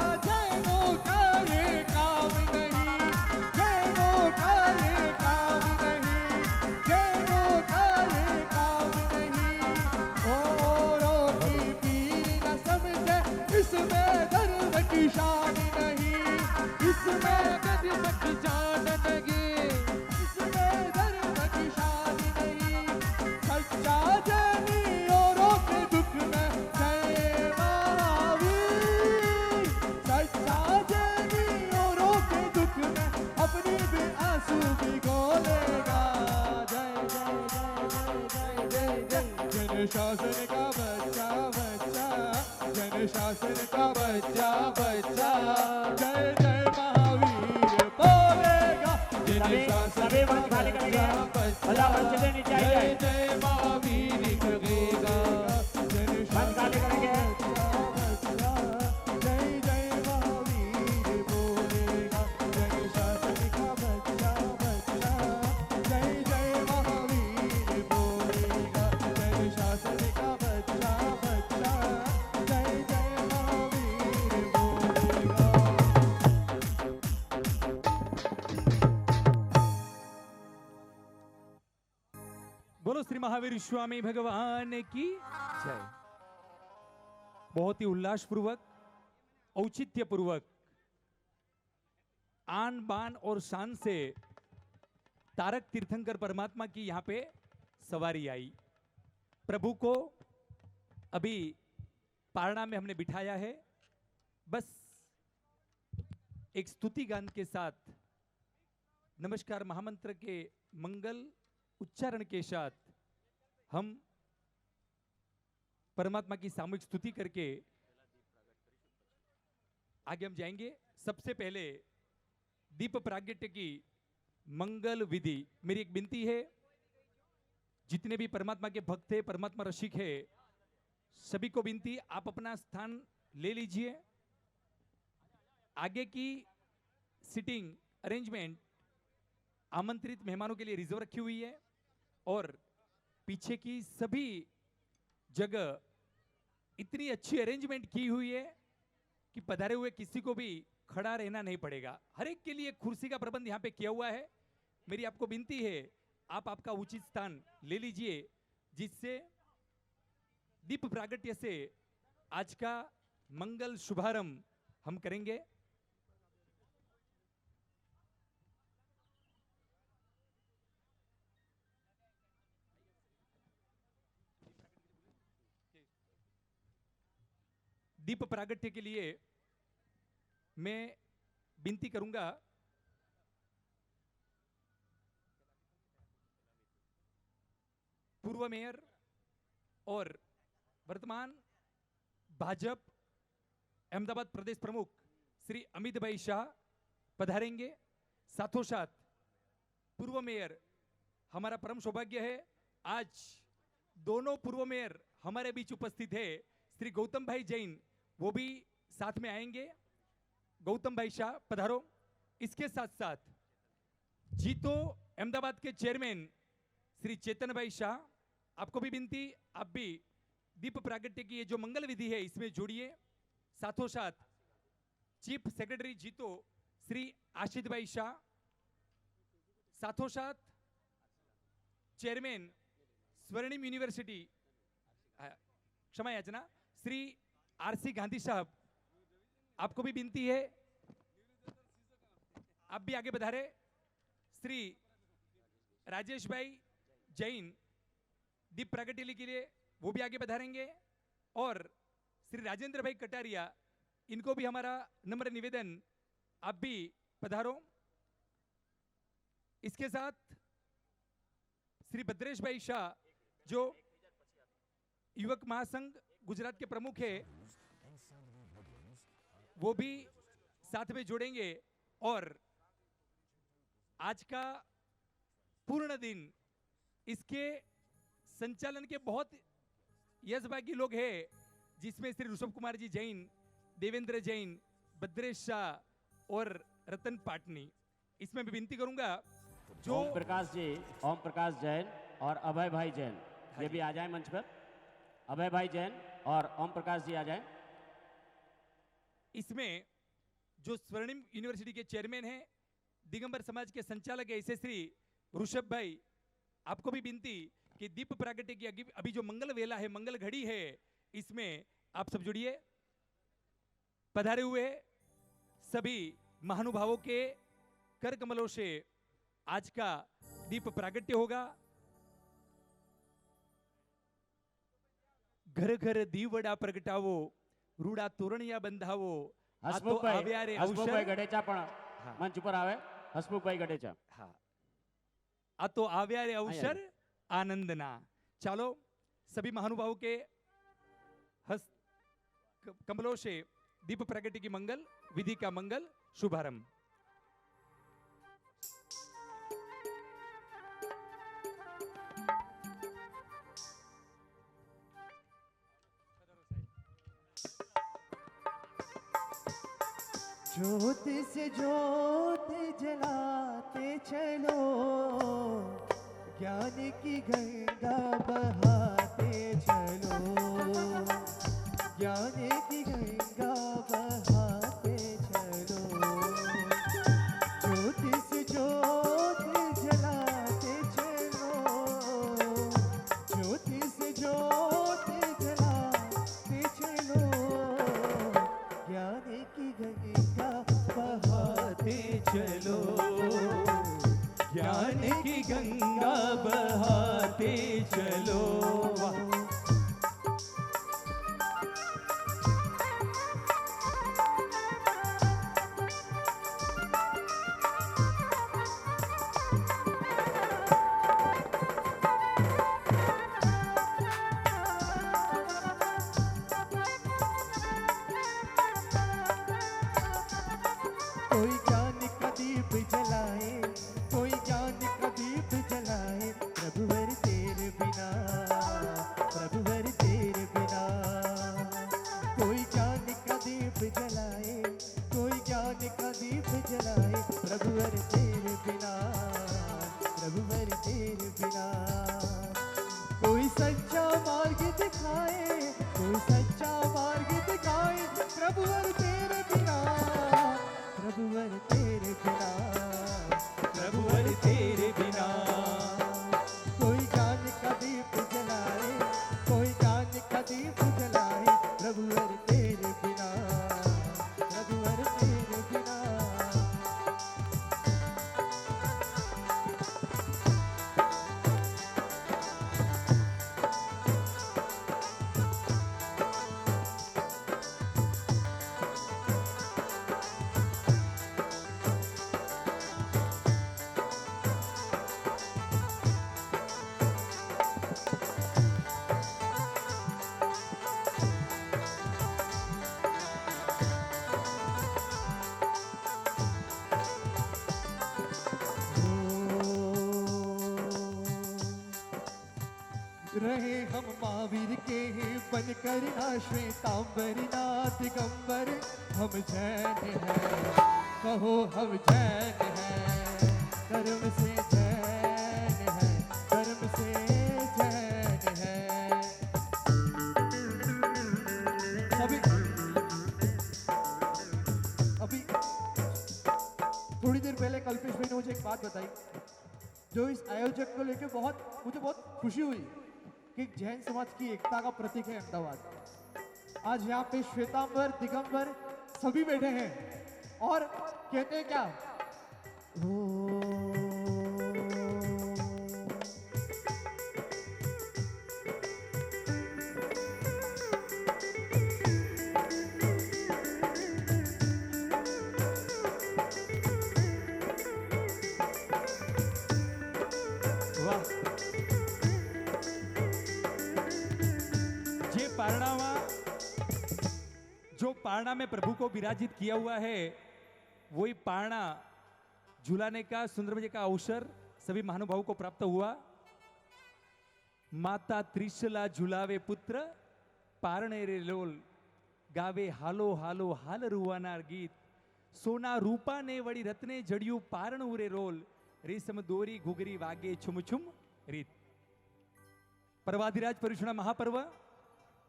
S5: जन शासन का बच्चा बच्चा, जन शासन का बच्चा बच्चा, जय जय महावीर बोलेगा।
S7: सभी मंच खाली करेंगे, भला मंच से नीचे
S5: जय
S7: आइए,
S5: जय महावीर कहेगा। जन
S7: मंच खाली करेंगे।
S5: जय जय महावीर बोलेगा, जन शासन का बच्चा बच्चा, जय जय महावीर बोलेगा, जन शासन का बच्चा बच्चा, जय जय महावीर बोलेगा।
S4: बोलो श्री महावीर स्वामी भगवान की जय। बहुत ही उल्लासपूर्वक, औचित्यपूर्वक, आन बान और शान से तारक तीर्थंकर परमात्मा की यहां पे सवारी आई। प्रभु को अभी पारणा में हमने बिठाया है। बस एक स्तुति गान के साथ, नमस्कार महामंत्र के मंगल उच्चारण के साथ हम परमात्मा की सामूहिक स्तुति करके आगे हम जाएंगे। सबसे पहले दीप प्रागट्य की मंगल विधि। मेरी एक विनती है, जितने भी परमात्मा के भक्त है, परमात्मा रसिक है, सभी को विनती, आप अपना स्थान ले लीजिए। आगे की सिटिंग अरेंजमेंट आमंत्रित मेहमानों के लिए रिजर्व रखी हुई है और पीछे की सभी जगह इतनी अच्छी अरेंजमेंट की हुई है कि पधारे हुए किसी को भी खड़ा रहना नहीं पड़ेगा। हर एक के लिए कुर्सी का प्रबंध यहाँ पे किया हुआ है। मेरी आपको विनती है, आप आपका उचित स्थान ले लीजिए, जिससे दीप प्रागट्य से आज का मंगल शुभारंभ हम करेंगे। दीप प्रागट्य के लिए मैं विनती करूंगा, पूर्व मेयर और वर्तमान भाजप अहमदाबाद प्रदेश प्रमुख श्री अमित भाई शाह पधारेंगे। साथों साथ पूर्व मेयर, हमारा परम सौभाग्य है आज दोनों पूर्व मेयर हमारे बीच उपस्थित है। श्री गौतम भाई जैन वो भी साथ में आएंगे। गौतम भाई शाह पधारो। इसके साथ साथ जीतो अहमदाबाद के चेयरमैन श्री चेतन भाई शाह, आपको भी विनती, आप भी दीप प्रागट्य की ये जो मंगल विधि है इसमें जुड़िए। साथों साथ चीफ सेक्रेटरी जीतो श्री आशित भाई शाह, साथों साथ चेयरमैन स्वर्णिम यूनिवर्सिटी, क्षमा याचना, श्री आरसी गांधी साहब, आपको भी विनती है, आप भी आगे बढ़ारे। श्री राजेश भाई जैन दीप प्रागट्य के लिए वो भी आगे बढ़ारेंगे और श्री राजेंद्र भाई कटारिया, इनको भी हमारा नम्र निवेदन, आप भी पधारो। इसके साथ श्री भद्रेश भाई शाह जो युवक महासंघ गुजरात के प्रमुख है, वो भी साथ में जोड़ेंगे और आज का पूर्ण दिन इसके संचालन के बहुत यशभागी लोग हैं, जिसमें श्री ऋषभ कुमार जी जैन, देवेंद्र जैन, भद्रेश शाह और रतन पाटनी। इसमें भी विनती करूंगा जो
S7: ओम प्रकाश जैन और अभय भाई जैन, ये भी आ जाए मंच पर। अभय भाई जैन और ओम प्रकाश जी आ जाए।
S4: इसमें जो स्वर्णिम यूनिवर्सिटी के चेयरमैन हैं, दिगंबर समाज के संचालक है, ऐसे श्री ऋषभ भाई, आपको भी विनती कि दीप प्रागट्य की अभी जो मंगल वेला है, मंगल घड़ी है, इसमें आप सब जुड़िए। पधारे हुए सभी महानुभावों के कर कमलों से आज का दीप प्रागट्य होगा। घर घर दीवड़ा प्रगटावो, रूड़ा तोरणिया बंधावो,
S7: हसमुखभाई गडेचा पण मंच पर आवे। हसमुखभाई गडेचा,
S4: हाँ, आ तो आव्या रे अवसर आनंदना। ચાલો सभी महानुभावों के हस्त कमलों से दीप प्रगति की मंगल विधि का मंगल शुभारंभ।
S5: ज्योत से ज्योत जलाते चलो, ज्ञान की गंगा बहाते चलो, ज्ञान की गंगा बहाते चलो। ज्योत से ज्योत जलाते चलो, ज्योत से ज्योत जलाते चलो, ज्ञान की गंगा बहाते चलो,
S1: ज्ञान की गंगा बहाते चलो।
S5: कोई ज्ञान का दीप जलाए, कोई ज्ञान का दीप जलाए, प्रभुवर तेरे बिना, प्रभुवर तेरे बिना। कोई ज्ञान का दीप जलाए, कोई ज्ञान का दीप जलाए, प्रभुवर तेरे बिना, प्रभुवर तेरे बिना। कोई सच्चा मार्ग दिखाए, कोई सच्चा मार्ग दिखाए, प्रभुवर तेरे बिना, प्रभुवर तेरे बिना,
S1: प्रभुवर तेरे बिना।
S5: कोई ज्ञान का दीप जलाए, कोई ज्ञान का दीप जलाए, प्रभुवर तेरे बिना, प्रभुवर तेरे बिना। रहे हम महावीर के बनकर ना श्वेतांबर ना दिगंबर, हम जैन हैं, कहो हम जैन हैं, कर्म से जैन हैं, कर्म से जैन हैं। अभी थोड़ी देर पहले कल्पेश भाई ने मुझे एक बात बताई, जो इस आयोजक को लेकर मुझे बहुत खुशी हुई कि जैन समाज की एकता का प्रतीक है अहमदाबाद। आज यहाँ पे श्वेतांबर दिगंबर सभी बैठे हैं और कहते हैं क्या,
S4: जो पारणा में प्रभु को विराजित किया हुआ है, वही पारणा झुलाने का सुंदर जी का अवसर सभी महानुभावों को प्राप्त हुआ। माता त्रिशला झुलावे पुत्र, पारणे रे लोल गावे हालो हालो हाल रुवानार गीत, सोना रूपा ने वड़ी रत्ने जड़ियू पारण उरे रोल, रेशम दोरी घुगरी वागे छुम छुम रीत। पर्वाधिराज पर्युषणा महापर्व,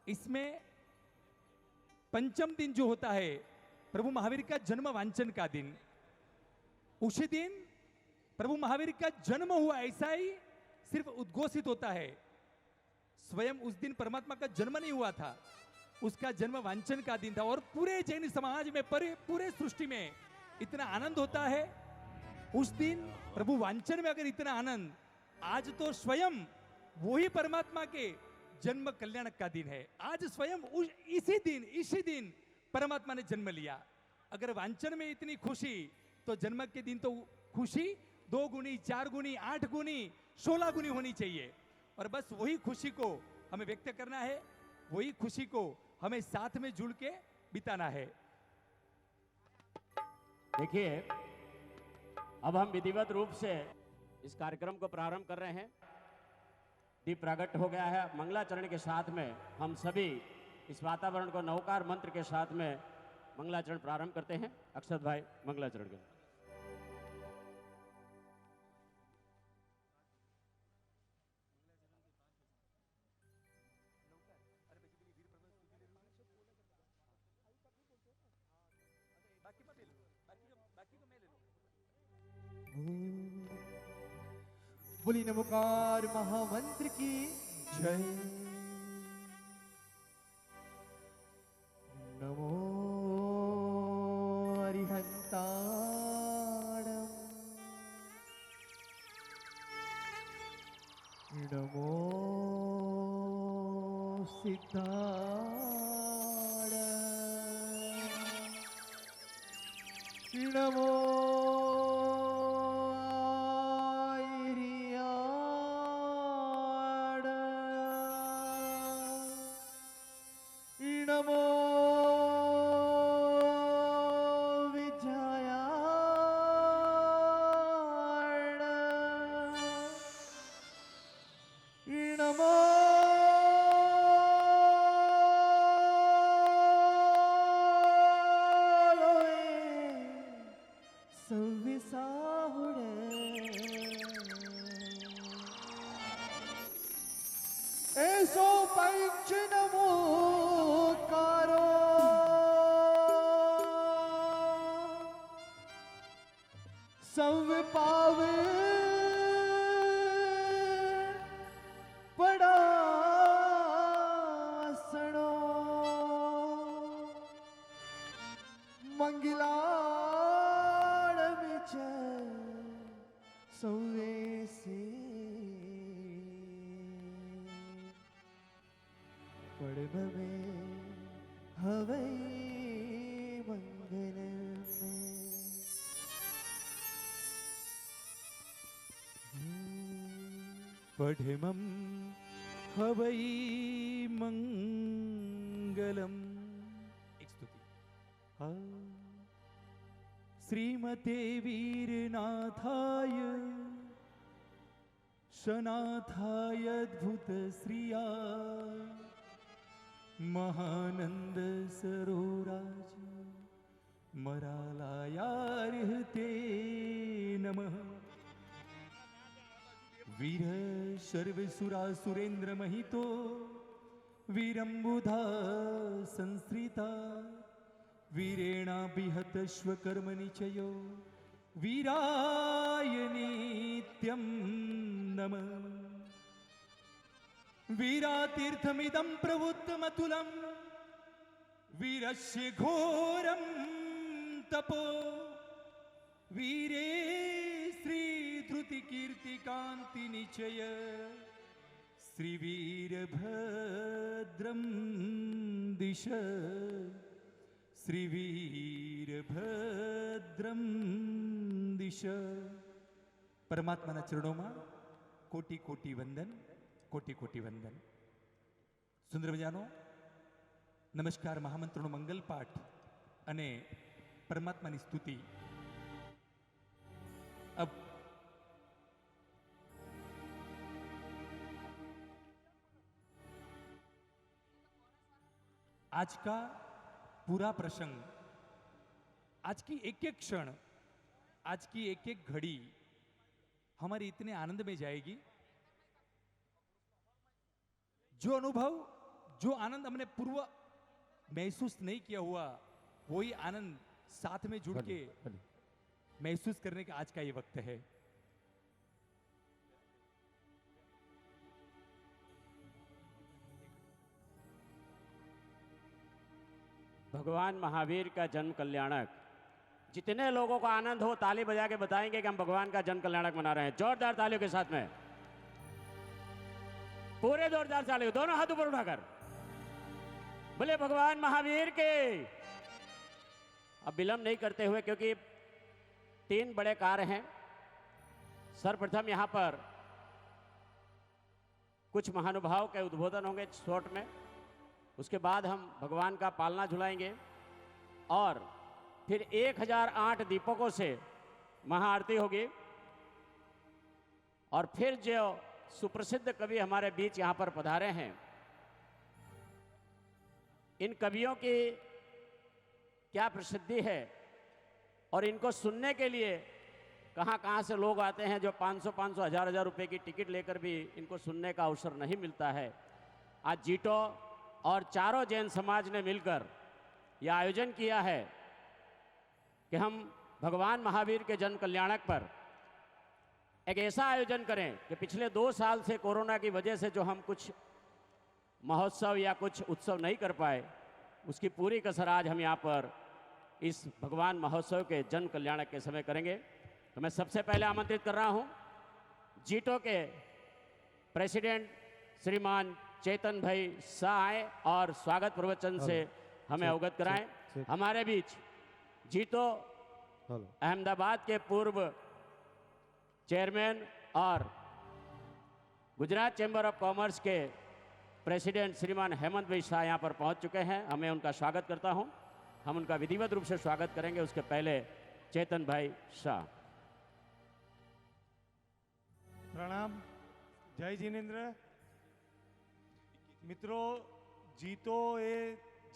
S4: इसमें पंचम दिन जो होता है प्रभु महावीर का जन्म वांचन का दिन, उसी दिन प्रभु महावीर का जन्म हुआ ऐसा ही सिर्फ उद्घोषित होता है। स्वयं उस दिन परमात्मा का जन्म नहीं हुआ था, उसका जन्म वांचन का दिन था। और पूरे जैन समाज में, पूरे सृष्टि में इतना आनंद होता है उस दिन प्रभु वांचन में। अगर इतना आनंद, आज तो स्वयं वही परमात्मा के जन्म कल्याण का दिन है। आज स्वयं इसी दिन परमात्मा ने जन्म लिया। अगर वांचन में इतनी खुशी, तो जन्म के दिन तो खुशी 2 गुनी, 4 गुनी, 8 गुनी, 16 गुनी होनी चाहिए। और बस वही खुशी को हमें व्यक्त करना है, वही खुशी को हमें साथ में जुड़ के बिताना है।
S7: देखिए, अब हम विधिवत रूप से इस कार्यक्रम को प्रारंभ कर रहे हैं। दीप प्रागट हो गया है। मंगलाचरण के साथ में हम सभी इस वातावरण को नवकार मंत्र के साथ में मंगलाचरण प्रारंभ करते हैं। अक्षत भाई, मंगलाचरण के
S5: बोली नमोकार महामंत्र की जय। नमो अरिहंताणं, नमो सिद्धाणं, नमो नमो विजयाण, नमो सव्विसाहुणे, ऐसो पंच नमो सव पावे पड़ासणो, मंगलाण विच सौवे से पड़ब में हवै मंगल में।
S4: पठिमं हवै मंगलम। एक स्तुति। श्रीमते वीरनाथाय शनाथाय अद्भुत श्रियाय महानंद सरोराज मरालायार्हते नमः। वीर सर्वसुरा सुरेंद्र महितो वीरंबुधा संस्कृता वीरेणाभिहत श्वकर्म निचयो वीराय नित्यं नमः। वीरातीर्थमिदं प्रवृत्तमतुलं वीरस्य घोरं तपो वीरे श्री धृति कीर्ति कांति निचय श्रीवीरभद्रं दिश श्रीवीरभद्रं दिश। परमात्माના ચરણોમાં કોટી કોટી વંદન, કોટી કોટી વંદન। સુંદર મજાનો નમસ્કાર મહામંત્રનો મંગલ પાઠ અને પરમાત્માની સ્તુતિ। अब आज का पूरा प्रसंग, आज की एक एक क्षण, आज की एक एक घड़ी हमारी इतने आनंद में जाएगी। जो अनुभव, जो आनंद हमने पूर्व महसूस नहीं किया हुआ, वही आनंद साथ में जुड़ के महसूस करने का आज का ये वक्त है।
S7: भगवान महावीर का जन्म कल्याणक। जितने लोगों को आनंद हो ताली बजा के बताएंगे कि हम भगवान का जन्म कल्याणक मना रहे हैं। जोरदार तालियों के साथ में, पूरे जोरदार तालियों, दोनों हाथ ऊपर उठाकर बोले भगवान महावीर के। अब विलंब नहीं करते हुए, क्योंकि 3 बड़े कार्य हैं। सर्वप्रथम यहां पर कुछ महानुभाव के उद्बोधन होंगे शॉर्ट में, उसके बाद हम भगवान का पालना झुलाएंगे और फिर 1008 दीपकों से महाआरती होगी। और फिर जो सुप्रसिद्ध कवि हमारे बीच यहाँ पर पधारे हैं, इन कवियों की क्या प्रसिद्धि है और इनको सुनने के लिए कहाँ से लोग आते हैं, जो 500 हजार रुपए की टिकट लेकर भी इनको सुनने का अवसर नहीं मिलता है। आज जीटो और चारों जैन समाज ने मिलकर यह आयोजन किया है कि हम भगवान महावीर के जन कल्याणक पर एक ऐसा आयोजन करें कि पिछले 2 साल से कोरोना की वजह से जो हम कुछ महोत्सव या कुछ उत्सव नहीं कर पाए, उसकी पूरी कसर आज हम यहाँ पर इस भगवान महोत्सव के जन कल्याणक के समय करेंगे। तो मैं सबसे पहले आमंत्रित कर रहा हूँ जीटो के प्रेसिडेंट श्रीमान चेतन भाई शाह आए और स्वागत प्रवचन से हमें अवगत कराएं। हमारे बीच जीतो अहमदाबाद के पूर्व चेयरमैन और गुजरात चैम्बर ऑफ कॉमर्स के प्रेसिडेंट श्रीमान हेमंत भाई शाह यहाँ पर पहुँच चुके हैं। हमें उनका स्वागत करता हूँ। हम उनका विधिवत रूप से स्वागत करेंगे। उसके पहले चेतन भाई शाह।
S8: प्रणाम, जय जिनेन्द्र। મિત્રો, જીતો એ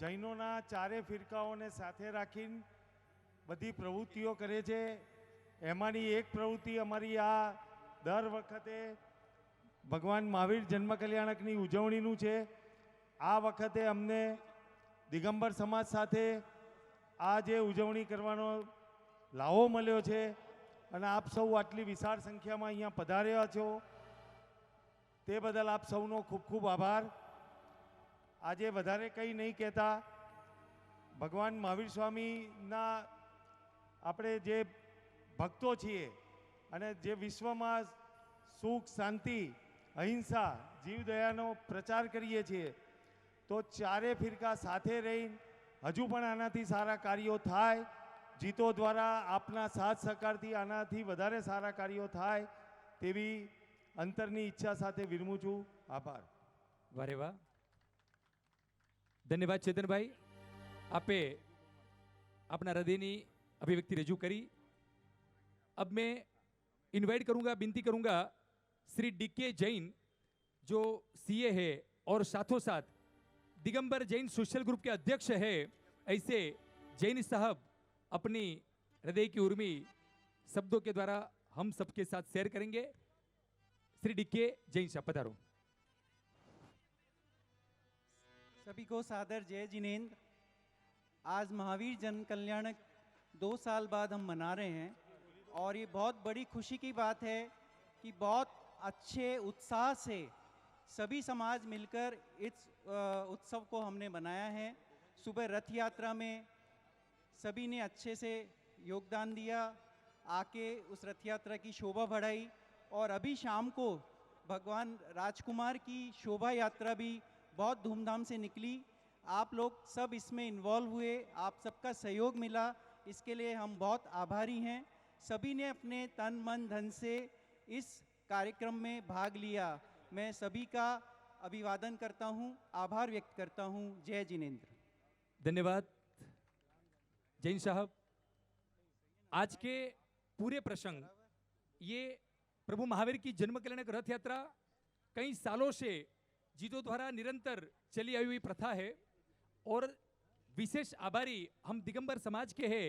S8: જૈનોના ચારે ફિરકાઓને સાથે રાખીને બધી પ્રવૃત્તિઓ કરે છે। એમાંની એક પ્રવૃત્તિ અમારી આ દર વખતે ભગવાન મહાવીર જન્મ કલ્યાણકની ઉજવણીનું છે। આ વખતે અમને દિગંબર સમાજ સાથે આ જે ઉજવણી કરવાનો લાવો મળ્યો છે અને આપ સૌ આટલી વિશાળ સંખ્યામાં અહીંયા પધાર્યા છો તે બદલ આપ સૌનો ખૂબ ખૂબ આભાર। આજે વધારે કંઈ નહીં કહેતા, ભગવાન મહાવીર સ્વામીના આપણે જે ભક્તો છીએ અને જે વિશ્વમાં સુખ, શાંતિ, અહિંસા, જીવદયાનો પ્રચાર કરીએ છીએ, તો ચારે ફિરકા સાથે રહીને હજુ પણ આનાથી સારા કાર્યો થાય। જીતો દ્વારા આપના સાથ સહકારથી આનાથી વધારે સારા કાર્યો થાય તેવી અંતરની ઈચ્છા સાથે વિરમું છું। આભાર।
S4: વારે વાહ, ધન્યવાદ ચેતનભાઈ। આપે આપના હૃદયની અભિવ્યક્તિ રજૂ કરી। अब मैं इनवाइट करूंगा, विनती करूंगा श्री डीके जैन जो सीए है और साथों साथ दिगंबर जैन सोशल ग्रुप के अध्यक्ष है, ऐसे जैन साहब अपनी हृदय की उर्मी शब्दों के द्वारा हम सबके साथ शेयर करेंगे। श्री डीके जैन साहब पधारो।
S9: सभी को सादर जय जिनेन्द्र। आज महावीर जन कल्याणक 2 साल बाद हम मना रहे हैं और ये बहुत बड़ी खुशी की बात है कि बहुत अच्छे उत्साह से सभी समाज मिलकर इस उत्सव को हमने बनाया है। सुबह रथ यात्रा में सभी ने अच्छे से योगदान दिया, आके उस रथ यात्रा की शोभा बढ़ाई और अभी शाम को भगवान राजकुमार की शोभा यात्रा भी बहुत धूमधाम से निकली। आप लोग सब इसमें इन्वॉल्व हुए, आप सबका सहयोग मिला, इसके लिए हम बहुत आभारी हैं। सभी ने अपने तन मन धन से इस कार्यक्रम में भाग लिया। मैं सभी का अभिवादन करता हूं, आभार व्यक्त करता हूं। जय जिनेन्द्र।
S4: धन्यवाद जैन साहब। आज के पूरे प्रसंग, ये प्रभु महावीर की जन्म कल्याणक रथ यात्रा कई सालों से जीतो द्वारा निरंतर चली आई हुई प्रथा है और विशेष आभारी हम दिगंबर समाज के हैं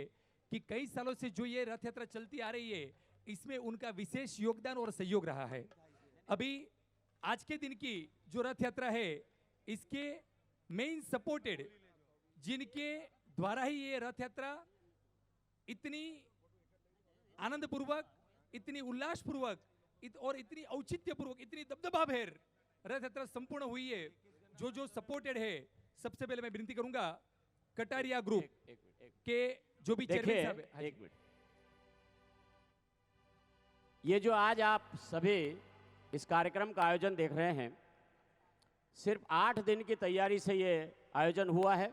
S4: कि कई सालों से जो ये रथ यात्रा चलती आ रही है, इसमें उनका विशेष योगदान और सहयोग रहा है। अभी आज के दिन की जो रथ यात्रा है, इसके मेन सपोर्टेड जिनके द्वारा ही ये रथ यात्रा इतनी आनंदपूर्वक, इतनी उल्लासपूर्वक और इतनी औचित्यपूर्वक, इतनी दबदबाभेर रथ यात्रा संपूर्ण हुई है, जो सपोर्टेड है। सबसे पहले मैं विनती करूंगा कटारिया ग्रुप के जो भी चेयरमैन साहब है।
S7: एक मिनट, ये जो आज आप सभी इस कार्यक्रम का आयोजन देख रहे हैं, सिर्फ 8 दिन की तैयारी से ये आयोजन हुआ है।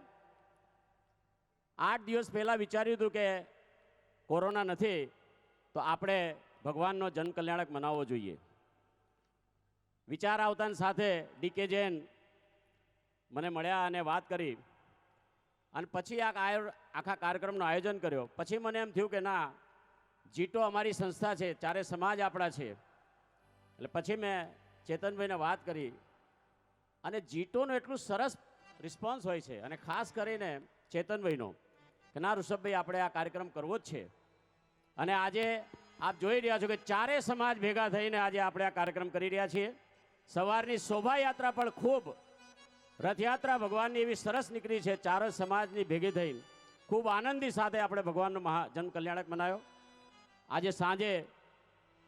S7: 8 દિવસ પહેલા વિચાર્યું હતું કે કોરોના નથી તો આપણે ભગવાનનો જન કલ્યાણક મનાવવો જોઈએ।
S10: વિચાર આવતાની સાથે ડીકે જૈન મને મળ્યા અને વાત કરી અને પછી આખા કાર્યક્રમનું આયોજન કર્યો. પછી મને એમ થયું કે ના, જીટો અમારી સંસ્થા છે, ચારે સમાજ આપણા છે. એટલે પછી મેં ચેતનભાઈને વાત કરી અને જીટોનું એટલું સરસ રિસ્પોન્સ હોય છે અને ખાસ કરીને ચેતનભાઈનો કે ના ઋષભભાઈ આપણે આ કાર્યક્રમ કરવો જ છે. અને આજે આપ જોઈ રહ્યા છો કે ચારે સમાજ ભેગા થઈને આજે આપણે આ કાર્યક્રમ કરી રહ્યા છીએ. સવારની શોભાયાત્રા પણ ખૂબ રથયાત્રા ભગવાનની એવી સરસ નીકળી છે. ચાર સમાજની ભેગી થઈને ખૂબ આનંદની સાથે આપણે ભગવાનનો જન્મ કલ્યાણક મનાયો. આજે સાંજે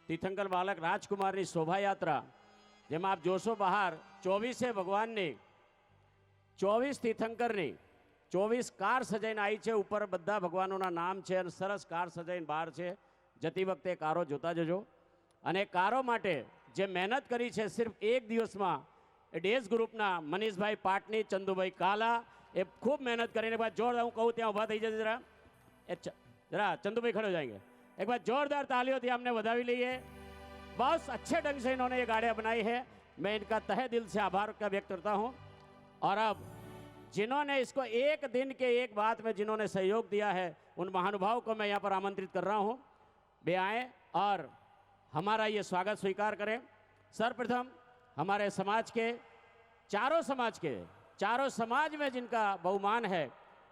S10: તીર્થંકર બાલક રાજકુમારની શોભાયાત્રા, જેમાં આપ જોશો બહાર 24 ભગવાનની 24 તીર્થંકરની 24 કાર સજાઈને આવી છે. ઉપર બધા ભગવાનોના નામ છે અને સરસ કાર સજાઈને બહાર છે. જતી વખતે કારો જોતા જજો. અને કારો માટે જે મહેનત કરી છે સિર્ફ એક દિવસમાં એ ડેઝ ગ્રુપના મનીષભાઈ પાટની, ચંદુભાઈ કાલા, એ ખૂબ મહેનત કરીને એક બાર જોરદાર, હું કહું ત્યાં ઊભા થઈ જશે जरा चंदूभाई खड़े हो जाएंगे. एक बार जोरदार तालियों से हमने बधाई ली है. बहुत अच्छे ढंग से इन्होंने ये गाड़ियाँ बनाई है. मैं इनका तहे दिल से आभार का व्यक्त करता हूँ. और अब जिन्होंने इसको एक दिन के एक बात में जिन्होंने सहयोग दिया है उन महानुभाव को मैं यहाँ पर आमंत्रित कर रहा हूँ. वे आए और हमारा ये स्वागत स्वीकार करें. सर्वप्रथम हमारे समाज के चारों समाज में जिनका बहुमान है,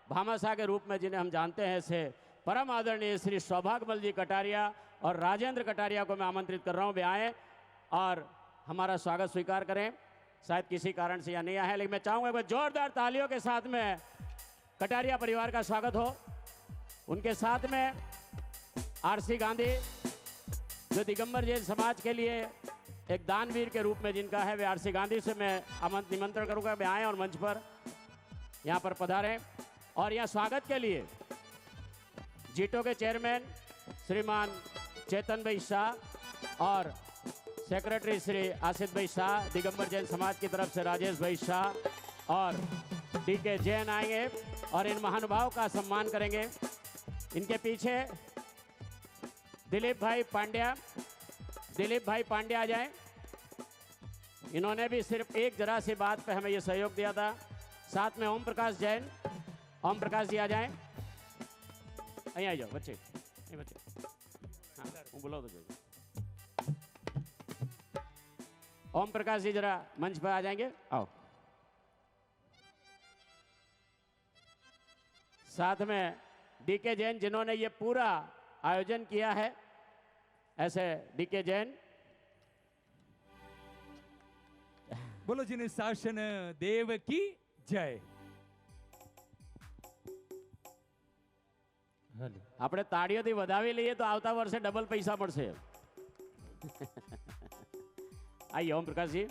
S10: भामाशाह के रूप में जिन्हें हम जानते हैं, से परम आदरणीय श्री सौभाग्यमल जी कटारिया और राजेंद्र कटारिया को मैं आमंत्रित कर रहा हूँ. वे आए और हमारा स्वागत स्वीकार करें. शायद किसी कारण से यहाँ नहीं आए हैं, लेकिन मैं चाहूँगा जोरदार तालियों के साथ में कटारिया परिवार का स्वागत हो. उनके साथ में आरसी गांधी, जो दिगंबर जैन समाज के लिए एक दानवीर के रूप में जिनका है, वे आरसी गांधी से मैं निमंत्रण करूंगा वे आए और मंच पर यहाँ पर पधारें. और यहाँ स्वागत के लिए जीटो के चेयरमैन श्रीमान चेतन भाई शाह और सेक्रेटरी श्री आसिफ भाई शाह, दिगंबर जैन समाज की तरफ से राजेश भाई शाह और डीके जैन आएंगे और इन महानुभाव का सम्मान करेंगे. इनके पीछे दिलीप भाई पांड्या आ जाएं. इन्होंने भी सिर्फ एक जरा सी बात पे हमें ये सहयोग दिया था. साथ में ओम प्रकाश जैन, ओम प्रकाश जी आ जाएं. અહીં આવી જાઓ बच्चे. हाँ, હું બોલાવું तो ओम प्रकाश जी जरा मंच पर आ जाएंगे. आओ. साथ में डीके जैन जिन्होंने ये पूरा आयोजन किया है, ऐसे डीके जैन.
S4: बोलो जिन्हें शासन देव की जय.
S10: આપણે તાળીઓથી વધાવી લઈએ તો આવતા વર્ષે ડબલ પૈસા મળશે. आइए ओम प्रकाश जी.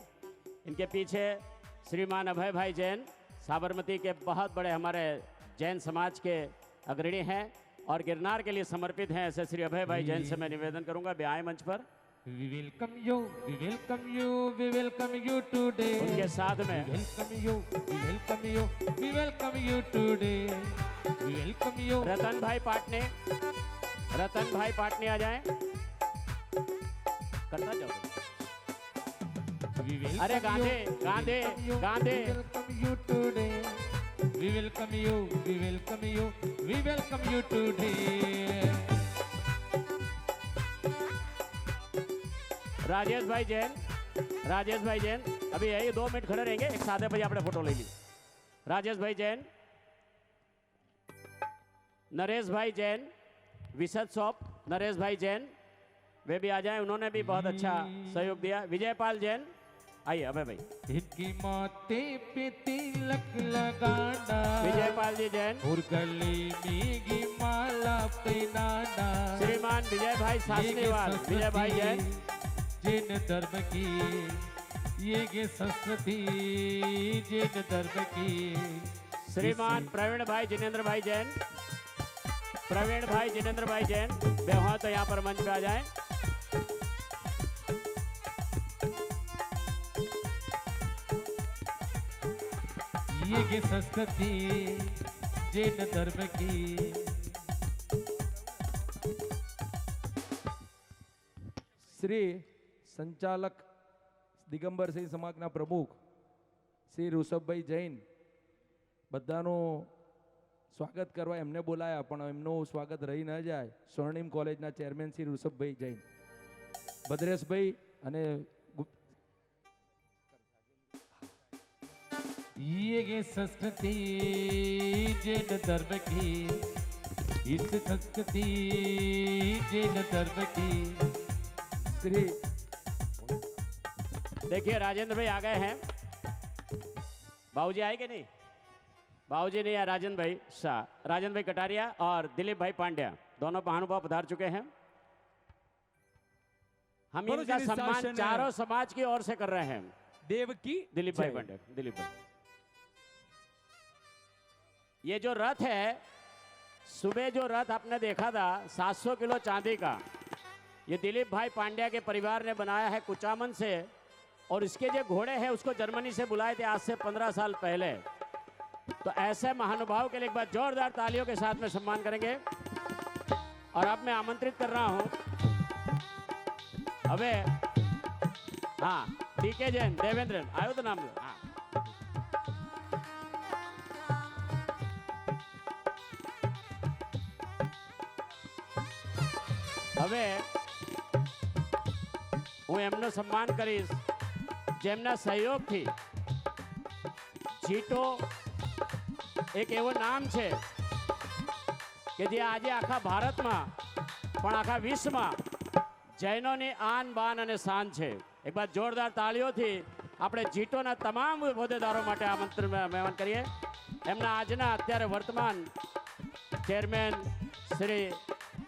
S10: इनके पीछे श्रीमान अभय भाई जैन, साबरमती के बहुत बड़े हमारे जैन समाज के अग्रणी हैं और गिरनार के लिए समर्पित हैं. ऐसे श्री अभय भाई जैन से मैं निवेदन करूंगा वे आए मंच पर.
S6: We welcome you, we welcome you, we welcome you today.
S10: उनके साथ में
S6: We welcome you, we welcome you, we welcome you today. We welcome you.
S10: रतन भाई पाटने आ जाएं. करता जाओ.
S6: We welcome
S10: अरे गांधे
S6: you,
S10: गांधे
S6: we welcome you,
S10: गांधे.
S6: we welcome you today. We welcome you, we welcome you, we welcome you today.
S10: Rajesh भाई जैन अभी है, ये 2 minute खड़े रहेंगे. एक सादे भाई अपने फोटो ले ली. राजेश भाई जैन, नरेश भाई जैन, विशद शॉप नरेश भाई जैन, वे भी आ जाएं. उन्होंने भी बहुत अच्छा सहयोग दिया. विजयपाल जैन आइए. अबे भाई
S6: इनकी माथे पे तिलक लगाना,
S10: विजयपाल जी जैन
S6: और गले में गी माला पहनाना.
S10: श्रीमान विजय भाई शास्त्रीवाल, विजय भाई जैन
S6: जैन धर्म की ये संस्कृति जैन धर्म की.
S10: श्रीमान प्रवीण भाई जिनेंद्र भाई जैन वे हो तो यहाँ पर मंच पे आ जाएं.
S6: ये संस्कृति जैन धर्म की.
S11: श्री संचालक
S6: દિગંબર સિંહ સમાજના પ્રમુખ શ્રી ઋષભભાઈ જૈન બધાનું સ્વાગત કરવા એમને બોલાયા, પણ એમનું સ્વાગત રહી ન જાય. સ્વર્ણિમ કોલેજના ચેરમેન શ્રી ઋષભભાઈ જૈન, ભદ્રેશભાઈ અને
S11: ये संस्कृति जैन धर्म की, इस संस्कृति जैन धर्म की
S6: श्री
S10: देखिए राजेंद्र भाई आ गए हैं। बाबूजी आए कि नहीं? बाबूजी नहीं आए, राजेंद्र भाई शाह, राजेंद्र भाई कटारिया और दिलीप भाई पांड्या दोनों महानुभाव पधार चुके हैं। हम
S4: दोनों
S10: इनका
S4: जी
S10: सम्मान
S4: शासन है।
S10: चारों समाज की ओर से कर रहे हैं।
S4: देव की
S10: दिलीप भाई
S4: जय।
S10: पांड्या, दिलीप भाई। ये जो रथ है, सुबह जो रथ आपने देखा था 700 किलो चांदी का, ये दिलीप भाई पांड्या के परिवार ने बनाया है कुचामन से, और इसके जो घोड़े हैं उसको जर्मनी से बुलाए थे आज से 15 साल पहले। तो ऐसे महानुभाव के लिए एक बार जोरदार तालियों के साथ में सम्मान करेंगे। और अब मैं आमंत्रित कर रहा हूं अबे हाँ डीके जैन देवेंद्र आयो तो नाम लो। हाँ હવે હું એમનો સન્માન કરીશ જેમના સહયોગથી જીટો એક એવું નામ છે કે જે આજે આખા ભારતમાં પણ આખા વિશ્વમાં જૈનોની આન બાન અને શાન છે। એક બાર જોરદાર તાળીઓથી આપણે જીટોના તમામ હોદ્દેદારો માટે આમંત્રણ મહેમાન કરીએ। એમના આજના અત્યારે વર્તમાન ચેરમેન શ્રી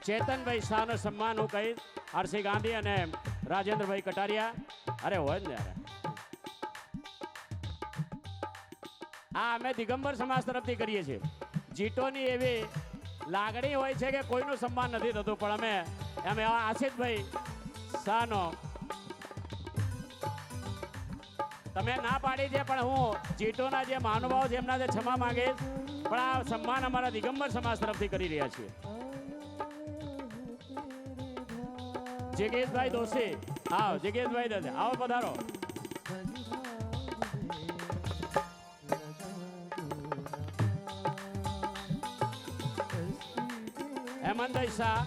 S10: ચેતનભાઈ શાહનો સન્માન હું કહીશ। આરસી ગાંધી અને રાજેન્દ્રભાઈ કટારિયા અરે હોય ને યાર। આ અમે દિગંબર સમાજ તરફથી કરીએ છીએ। જીટોની એવી લાગણી હોય છે કે કોઈનું સન્માન નથી થતું, પણ અમે આશિષભાઈ શાહનો તમે ના પાડી છે, પણ હું જીટોના જે મહાનુભાવો છે એમના ક્ષમા માંગીશ, પણ આ સન્માન અમારા દિગંબર સમાજ તરફથી કરી રહ્યા છીએ। जिगेश भाई दोषी आओ, जिगेश भाई दे आओ पधारो। हेमंत भाई शाह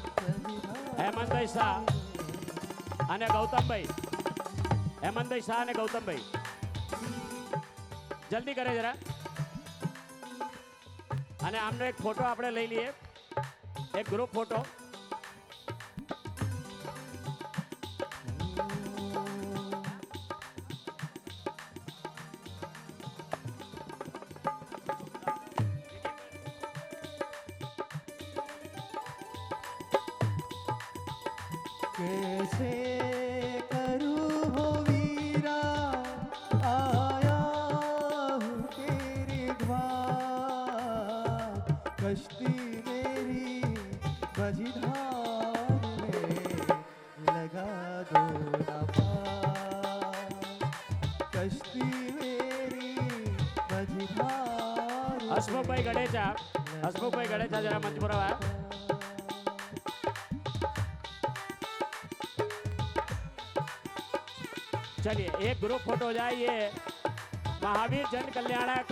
S10: અને ગૌતમભાઈ, હેમંતભાઈ શાહ અને ગૌતમભાઈ જલ્દી કરે જરા। અને આમનો એક ફોટો આપણે લઈ લઈએ, એક ગ્રુપ ફોટો।
S9: कैसे करूँ हो वीरा, आया हूँ तेरे द्वार, कश्ती मेरी मझधार में लगा दो ना पार, कश्ती मेरी मझधार में
S10: હસમુખભાઈ ગણેચા, હસમુખભાઈ ગણેચા જરા મંચ પર આવા। चलिए एक ग्रुप फोटो जाइए महावीर जन कल्याणक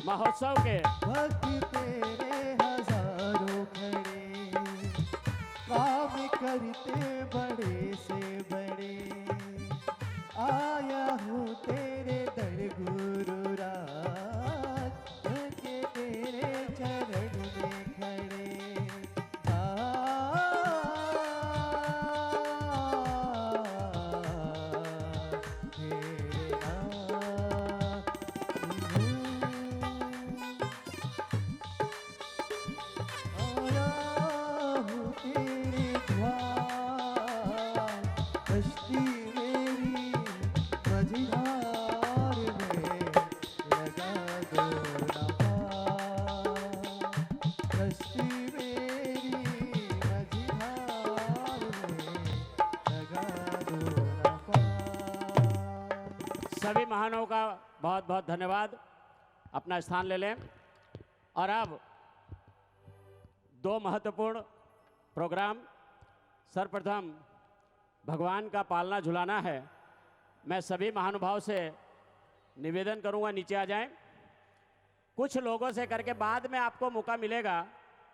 S10: महोत्सव के।
S9: भक्त तेरे हजारों खड़े, काम करते बड़े से बड़े, आया हूँ तेरे दर गुरु राज, के तेरे चरण में खड़े।
S10: सभी महानुभावों का बहुत बहुत धन्यवाद। अपना स्थान ले लें। और अब दो महत्वपूर्ण प्रोग्राम। सर्वप्रथम भगवान का पालना झुलाना है। मैं सभी महानुभाव से निवेदन करूंगा नीचे आ जाएं। कुछ लोगों से करके बाद में आपको मौका मिलेगा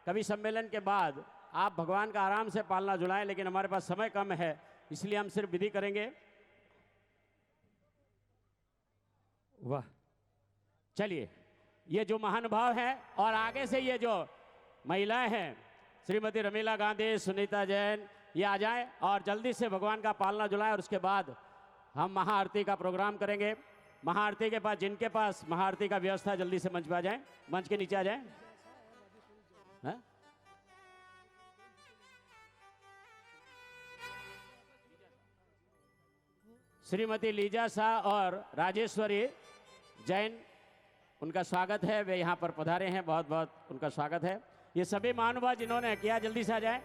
S10: कभी सम्मेलन के बाद आप भगवान का आराम से पालना जुलाएं, लेकिन हमारे पास समय कम है इसलिए हम सिर्फ विधि करेंगे। वाह, चलिए ये जो महानुभाव हैं और आगे से ये जो महिलाएं हैं श्रीमती रमीला गांधी, सुनीता जैन, ये आ जाएं और जल्दी से भगवान का पालना जुलाएं और उसके बाद हम महाआरती का प्रोग्राम करेंगे। महाआरती के पास जिनके पास महाआरती का व्यवस्था जल्दी से मंच पे आ जाएं, मंच के नीचे आ जाएं। हाँ? श्रीमती लीजा शाह और राजेश्वरी जैन, उनका स्वागत है, वे यहाँ पर पधारे हैं, बहुत बहुत उनका स्वागत है। ये सभी महानुभाव जिन्होंने किया जल्दी से आ जाए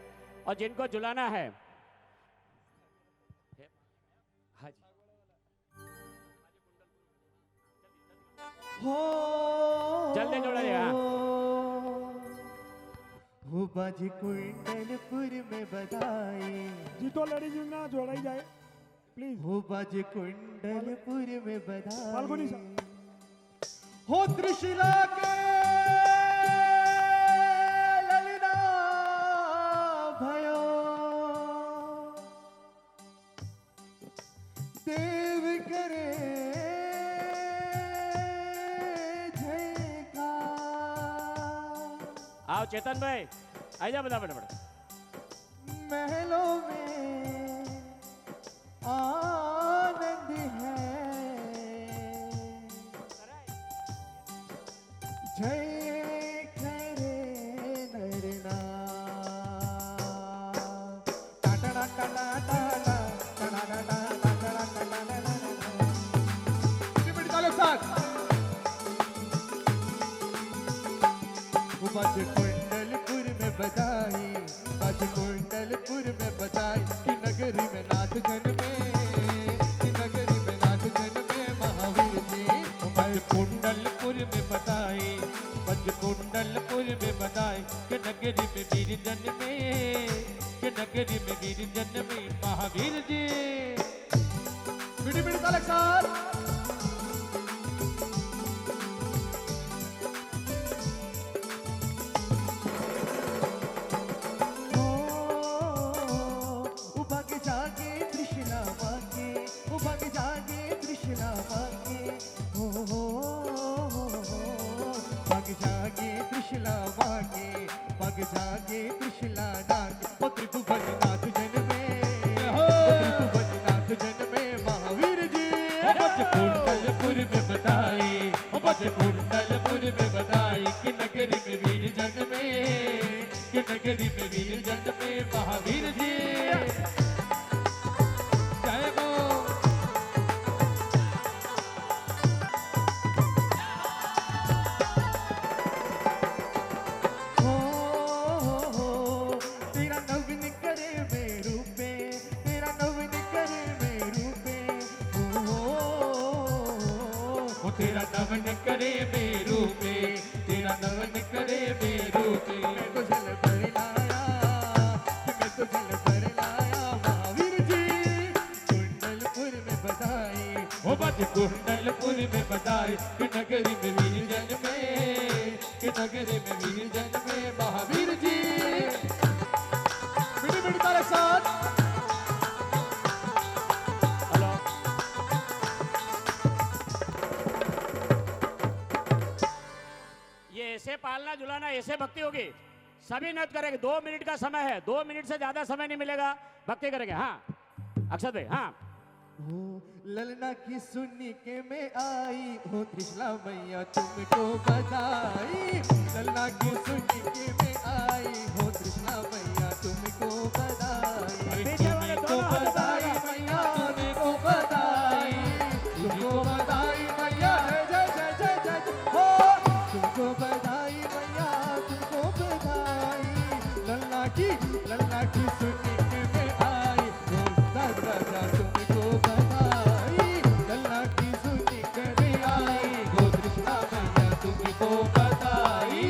S10: और जिनको जुलाना है। हाँ जी, जल्दी जोड़ा जाएगा।
S2: हो बाजी कुंडलपुर में बधाई,
S5: जीतो लेडीज ना जोड़ाई जाए प्लीज।
S2: हो बाजी कुंडलपुर में
S5: फाल्गुनी
S2: बधाई,
S5: साहब।
S2: हो त्रिशिला के ललिता भयो, देव करे जयकार।
S10: आओ चेतन भाई, आ जाओ, बता बड़ा
S2: महलों में आनंद है, जय करे नरना। टाटा टाटा टाटा टाटा टाटा टाटा टाटा। बज कुंडलपुर में बधाई, बज कुंडलपुर में बधाई, कि नगरी में नाथ जन्मे, कि नगरी में नाथ जन्मे महावीर जी।
S11: बज कुंडलपुर में बधाई, बज कुंडलपुर में बधाई, कि नगरी में वीर जन्मे, कि नगरी में वीर जन्मे महावीर जी।
S2: बिड़ी बिड़ी तालक साथ। पग जागे त्रिशला नागे, ओ त्रिभुवन नाथ जन्मे, ओ त्रिभुवन नाथ जन्मे महावीर जी।
S11: बज कुंडलपुर में बधाई, बज कुंडलपुर में बधाई, कि नगरी में वीर जन्मे, कि नगरी में वीर जन्मे महावीर जी। जय हो। तेरा नवन करे मेरू पे, तेरा नवन करे मेरू पे।
S2: मैं तो जल भर लाया, कि मैं तो जल भर लाया महावीर जी। कुंडलपुर में बधाई,
S11: ओ बज कुंडलपुर में बधाई, कि नगरी में वीर जन्मे, कि नगरी में वीर जन्मे महावीर जी।
S2: बिड़ी बिड़ी तारे साथ।
S10: ऐसे पालना जुलाना, ऐसे भक्ति होगी। सभी नृत्य करेंगे, 2 मिनट का समय है, 2 मिनट से ज्यादा समय नहीं मिलेगा, भक्ति करेंगे। हाँ अक्षत भाई, हाँ।
S2: ललना की सुन्नी के में आई, हो त्रिशला मैया तुमको बधाई। ललना की सुन्नी के में आई, हो त्रिशला मैया तुमको बधाई। तुमको बधाई मैया, तुमको बधाई, तुमको बधाई मैया, जय जय जय जय जय हो। तुमको बधाई मैया, तुमको बधाई। ललना की सुन्नी के में आई, हो दादा तुमको बधाई। ललना की सुन्नी के में आई, हो त्रिशला मैया तुमको बधाई।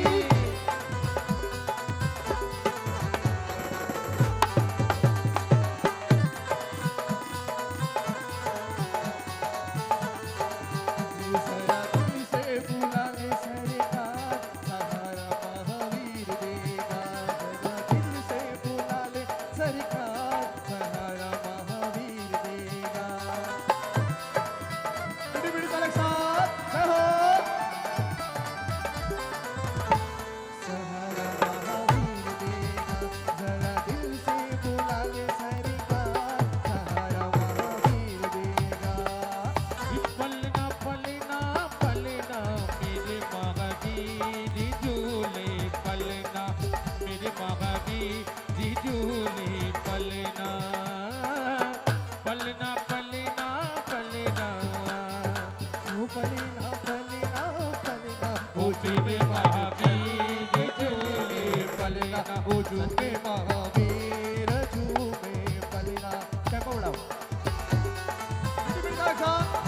S6: झूमे महावीर झूले पलना
S2: ओ झूमे महावीर झूमे पलना। टेम्पो बढ़ाओ।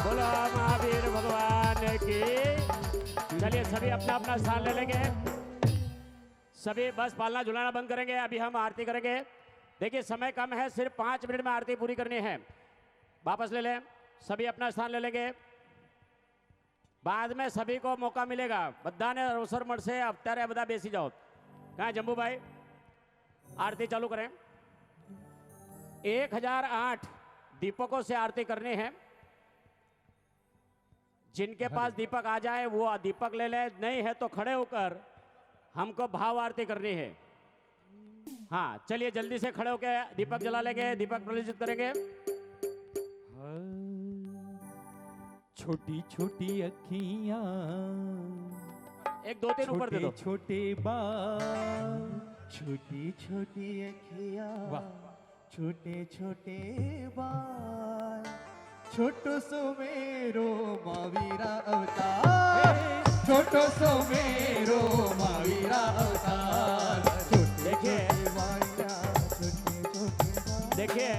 S7: बोलो महावीर भगवान की। चलिए सभी अपना अपना स्थान ले लेंगे। सभी बस पालना झुलाना बंद करेंगे। अभी हम आरती करेंगे। देखिए समय कम है, सिर्फ 5 मिनट में आरती पूरी करनी है। वापस ले लें, सभी अपना स्थान ले लेंगे। बाद में सभी को मौका मिलेगा। बधाने अवसर મળશે અત્યારે બધા બેસી જાઓ। कहाँ जम्बू भाई आरती चालू करें। 1008 दीपकों से आरती करनी है। जिनके पास दीपक आ जाए वो दीपक ले ले, नहीं है तो खड़े होकर हमको भाव आरती करनी है। हाँ चलिए जल्दी से खड़े होकर दीपक जला लेंगे, दीपक प्रज्वलित करेंगे।
S11: छोटी छोटी अखियां,
S7: 1 2 3 ऊपर दे दो।
S11: छोटे बाल,
S2: छोटी छोटी अखियां, छोटे छोटे बाल, छोटो सो मेरो महावीरा अवतार, छोटो सो मेरो महावीरा अवतार।
S7: देखिए देखिए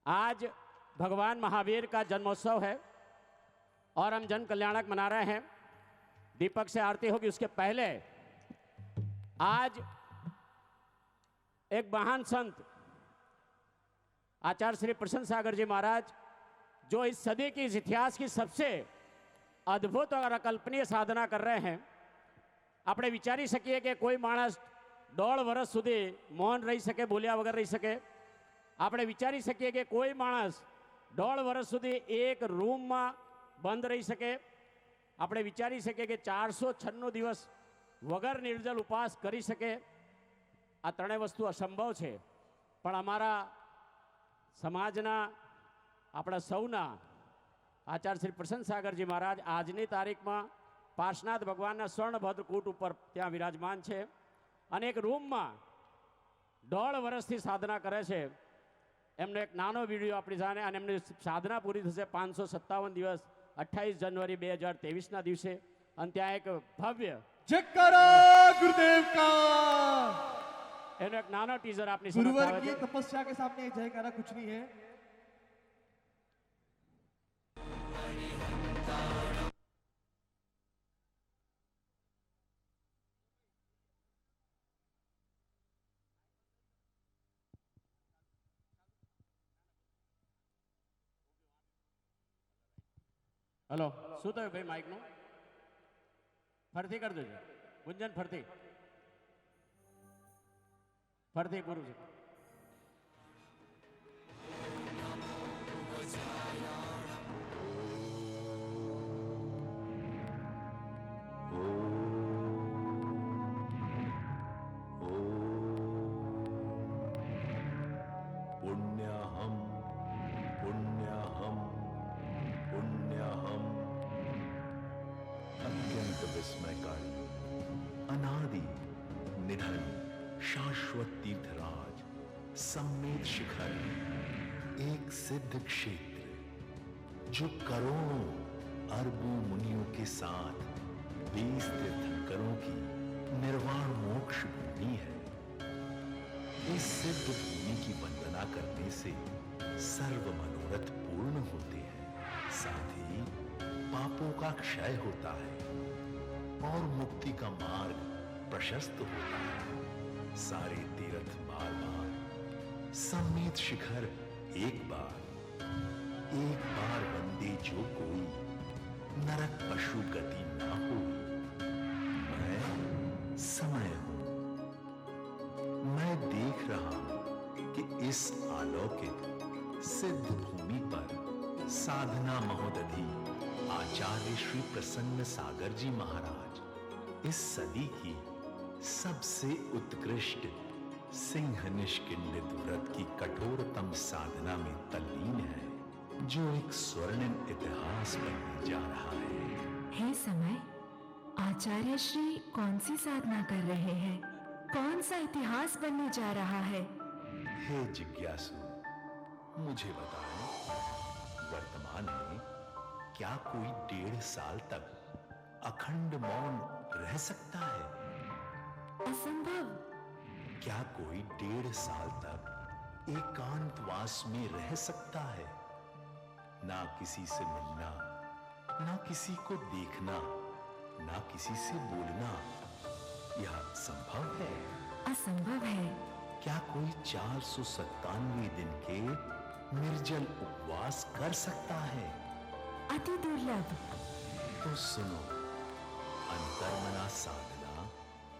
S7: आज भगवान महावीर का जन्मोत्सव है और हम जन कल्याणक मना रहे हैं। दीपक से आरती होगी। उसके पहले आज एक महान संत आचार्य श्री प्रसन्न सागर जी महाराज, जो इस सदी की इस इतिहास की सबसे अद्भुत और अकल्पनीय साधना कर रहे हैं। આપણે વિચારી શકીએ કે કોઈ માણસ 1.5 વર્ષ સુધી મૌન રહી શકે, બોલ્યા વગર રહી શકે? આપણે વિચારી શકીએ કે કોઈ માણસ 1.5 વર્ષ સુધી એક રૂમમાં બંધ રહી શકે? આપણે વિચારી શકીએ કે 496 દિવસ વગર નિર્જલ ઉપવાસ કરી શકે? આ ત્રણેય વસ્તુ અસંભવ છે, પણ અમારા સમાજના આપણા સૌના આચાર્ય શ્રી પ્રસन्न સાગરજી મહારાજ આજની તારીખમાં પાર્શનાથ ભગવાનના સ્વર્ણભદ્ર કૂટ ઉપર ત્યાં વિરાજમાન છે અને એક રૂમમાં 1.5 વર્ષથી સાધના કરે છે। એમનો એક નાનો વિડીયો આપણી સામે, અને એમની સાધના પૂરી થશે 557 દિવસ 28 જાન્યુઆરી 2023ના દિવસે, અને ત્યાં એક ભવ્ય
S2: जयकारा गुरुदेव का।
S7: એનો એક નાનો ટીઝર આપની સમક્ષ
S2: गुरुवर
S7: આવે
S2: की
S7: છે।
S2: तपस्या के सामने जयकारा कुछ नहीं है।
S7: હલો, શું થયું ભાઈ માઇકનું? ફરતી કરી દેજો ગુંજન, ફરતી ફરતી પૂરું છે।
S12: पुण्यहम पुण्यहम पुण्यहम। अत्यंत विस्मयकारी, अनादि, निधन, शाश्वत तीर्थराज सम्मेद शिखर, एक सिद्ध क्षेत्र जो करोड़ों अरबों मुनियों के साथ 20 तीर्थंकरों की निर्वाण मोक्ष भूमि है। इस सिद्ध भूमि की वंदना करने से सर्व मनोरथ पूर्ण होते हैं, साथ ही पापों का क्षय होता है और मुक्ति का मार्ग प्रशस्त होता है। सारे तीर्थ बार बार, सम्मेद शिखर एक बार वंदे जो कोई, नरक पशु गति ना हो। मैं समय हूं, मैं देख रहा हूं कि इस अलौकिक सिद्ध भूमि पर साधना महोदधि आचार्य श्री प्रसन्न सागर जी महाराज इस सदी की सबसे उत्कृष्ट सिंह निष्किंडित व्रत की कठोरतम साधना में तल्लीन है, जो एक स्वर्णिम इतिहास बनने जा रहा है।
S3: है समय, आचार्य श्री कौन सी साधना कर रहे हैं? कौन सा इतिहास बनने जा रहा है?
S12: हे जिज्ञासु, मुझे बताएं, वर्तमान में क्या कोई 1.5 साल तक अखंड मौन रह सकता है?
S3: असंभव।
S12: क्या कोई 1.5 साल तक एकांतवास में रह सकता है? ना किसी से मिलना, ना किसी को देखना, ना किसी से बोलना, यह संभव है?
S3: असंभव है।
S12: क्या कोई 497 दिन के निर्जल उपवास कर सकता है?
S3: अति दुर्लभ।
S12: तो सुनो, अंतर्मना साधना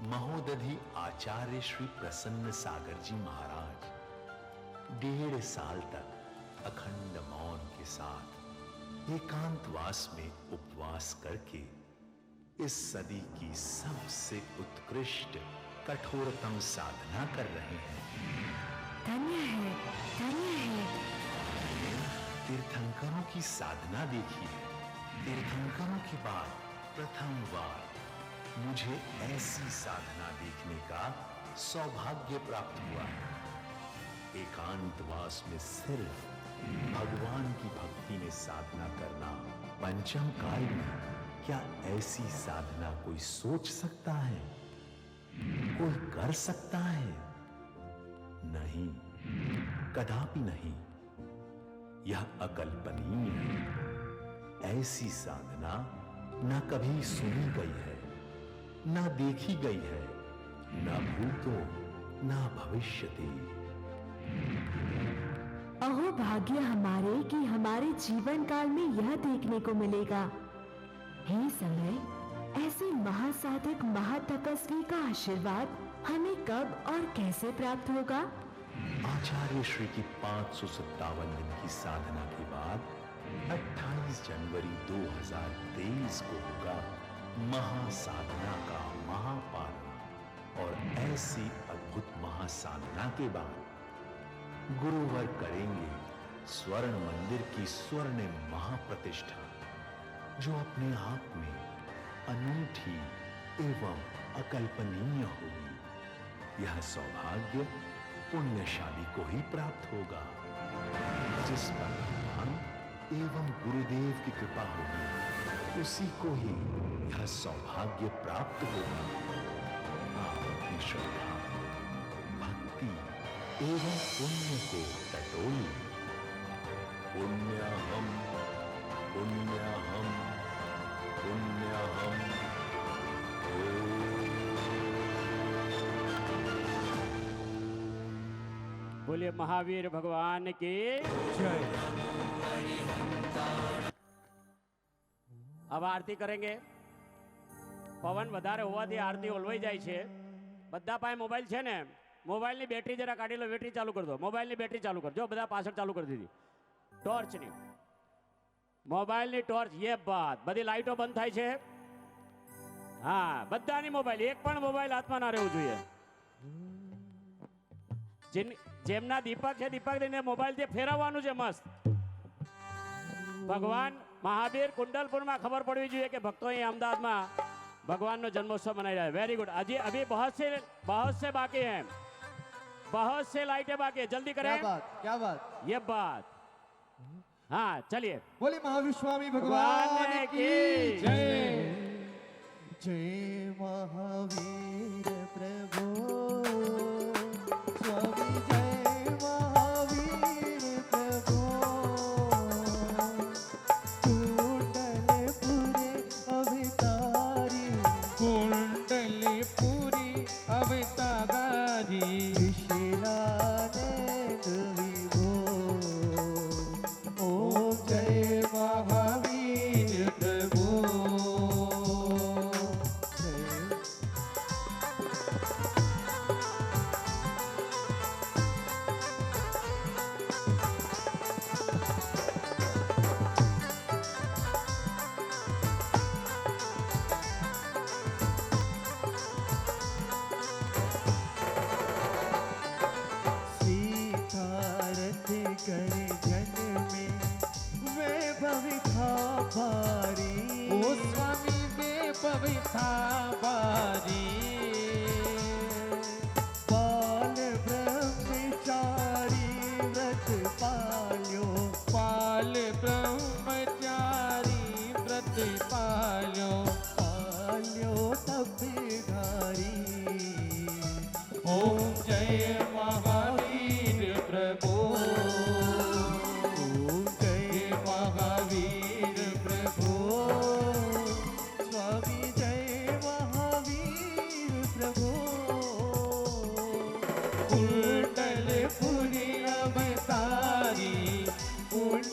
S12: महोदधि आचार्य श्री प्रसन्न सागर जी महाराज 1.5 साल तक अखंड मौन के साथ एकांतवास में उपवास करके इस सदी की सबसे उत्कृष्ट कठोरतम साधना कर रहे हैं।
S3: धन्य है, धन्य है।
S12: तीर्थंकरों की साधना देखी है। तीर्थंकरों के बाद प्रथम बार मुझे ऐसी साधना देखने का सौभाग्य प्राप्त हुआ है। एकांतवास में सिर्फ भगवान की भक्ति में साधना करना। पंचम काल में क्या ऐसी साधना कोई सोच सकता है? कोई कर सकता है? नहीं, कदापि नहीं। यह अकल्पनीय है। ऐसी साधना न कभी सुनी गई है, न देखी गई है, न भूतो न भविष्यति।
S3: अहो भाग्य हमारे कि हमारे जीवन काल में यह देखने को मिलेगा। हे समय, ऐसे महासाधक महातपस्वी का आशीर्वाद हमें कब और कैसे प्राप्त होगा?
S12: आचार्य श्री की 557 दिन की साधना के बाद 28 जनवरी 2023 को होगा महासाधना का महापारण। और ऐसी अद्भुत महासाधना के बाद गुरुवर करेंगे स्वर्ण मंदिर की स्वर्ण महाप्रतिष्ठा, जो अपने आप में अनूठी एवं अकल्पनीय होगी। यह सौभाग्य पुण्यशाली को ही प्राप्त होगा, जिस पर भगवान एवं गुरुदेव की कृपा होगी, उसी को ही यह सौभाग्य प्राप्त होगा। आप अपनी श्रद्धा, भक्ति एवं पुण्य को टटोलिए। पुण्यहम पुण्यहम पुण्यहम।
S10: बोलिए महावीर भगवान की जय। अब आरती करेंगे। पवन વધારે હોવાથી આરતી ઓલવાઈ જાય છે। બધા પાસે મોબાઈલ છે ને, મોબાઈલની બેટરી જરા કાઢી લો, બેટરી ચાલુ કરી દો। મોબાઈલની બેટરી ચાલુ કરજો, બધા પાછળ ચાલુ કરી દીધી। ટોર્ચની, મોબાઈલની ટોર્ચ, ये बात। બધી લાઈટો બંધ થાય છે। હા, બધાની મોબાઈલ, એક પણ મોબાઈલ હાથમાં ના રહેવું જોઈએ। જેમના દીપક છે, દીપક દઈને મોબાઈલથી ફેરવવાનું છે મસ્ત। ભગવાન મહાવીર કુંડલપુરમાં ખબર પડવી જોઈએ કે ભક્તો અહીં અમદાવાદમાં भगवान जन्मोत्सव मनाया जाए। Very good. अभी बहुत से बाकी हैं, बहुत से लाइटें बाकी है, जल्दी करें।
S5: क्या बात, क्या बात,
S10: ये बात। हाँ चलिए।
S5: बोले महावीर स्वामी भगवान की जय। जय महावीर प्रभु स्वामी, जय महावीर प्रभु।
S11: कुंडलपुरी अवतारी
S5: विशिलानंद विभो।
S11: ओम जय महावीर प्रभु।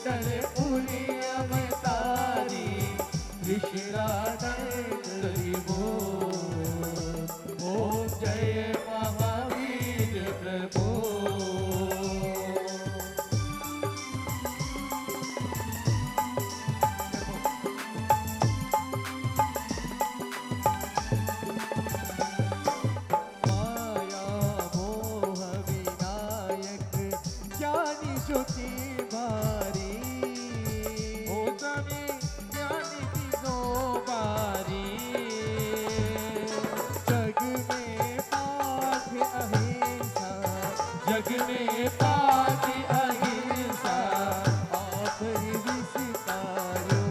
S6: कुंडलपुरी अवतारी कृष्णानंद बोल। ओम जय महावीर प्रभु।
S2: माया मोह विनायक ज्ञानी ज्योति बारी।
S6: ओ स्वामी ज्ञानी की जोबारी।
S2: जग में पाठ अहिंसा,
S6: जग में पाठ अहिंसा
S2: आप ही विस्तारो।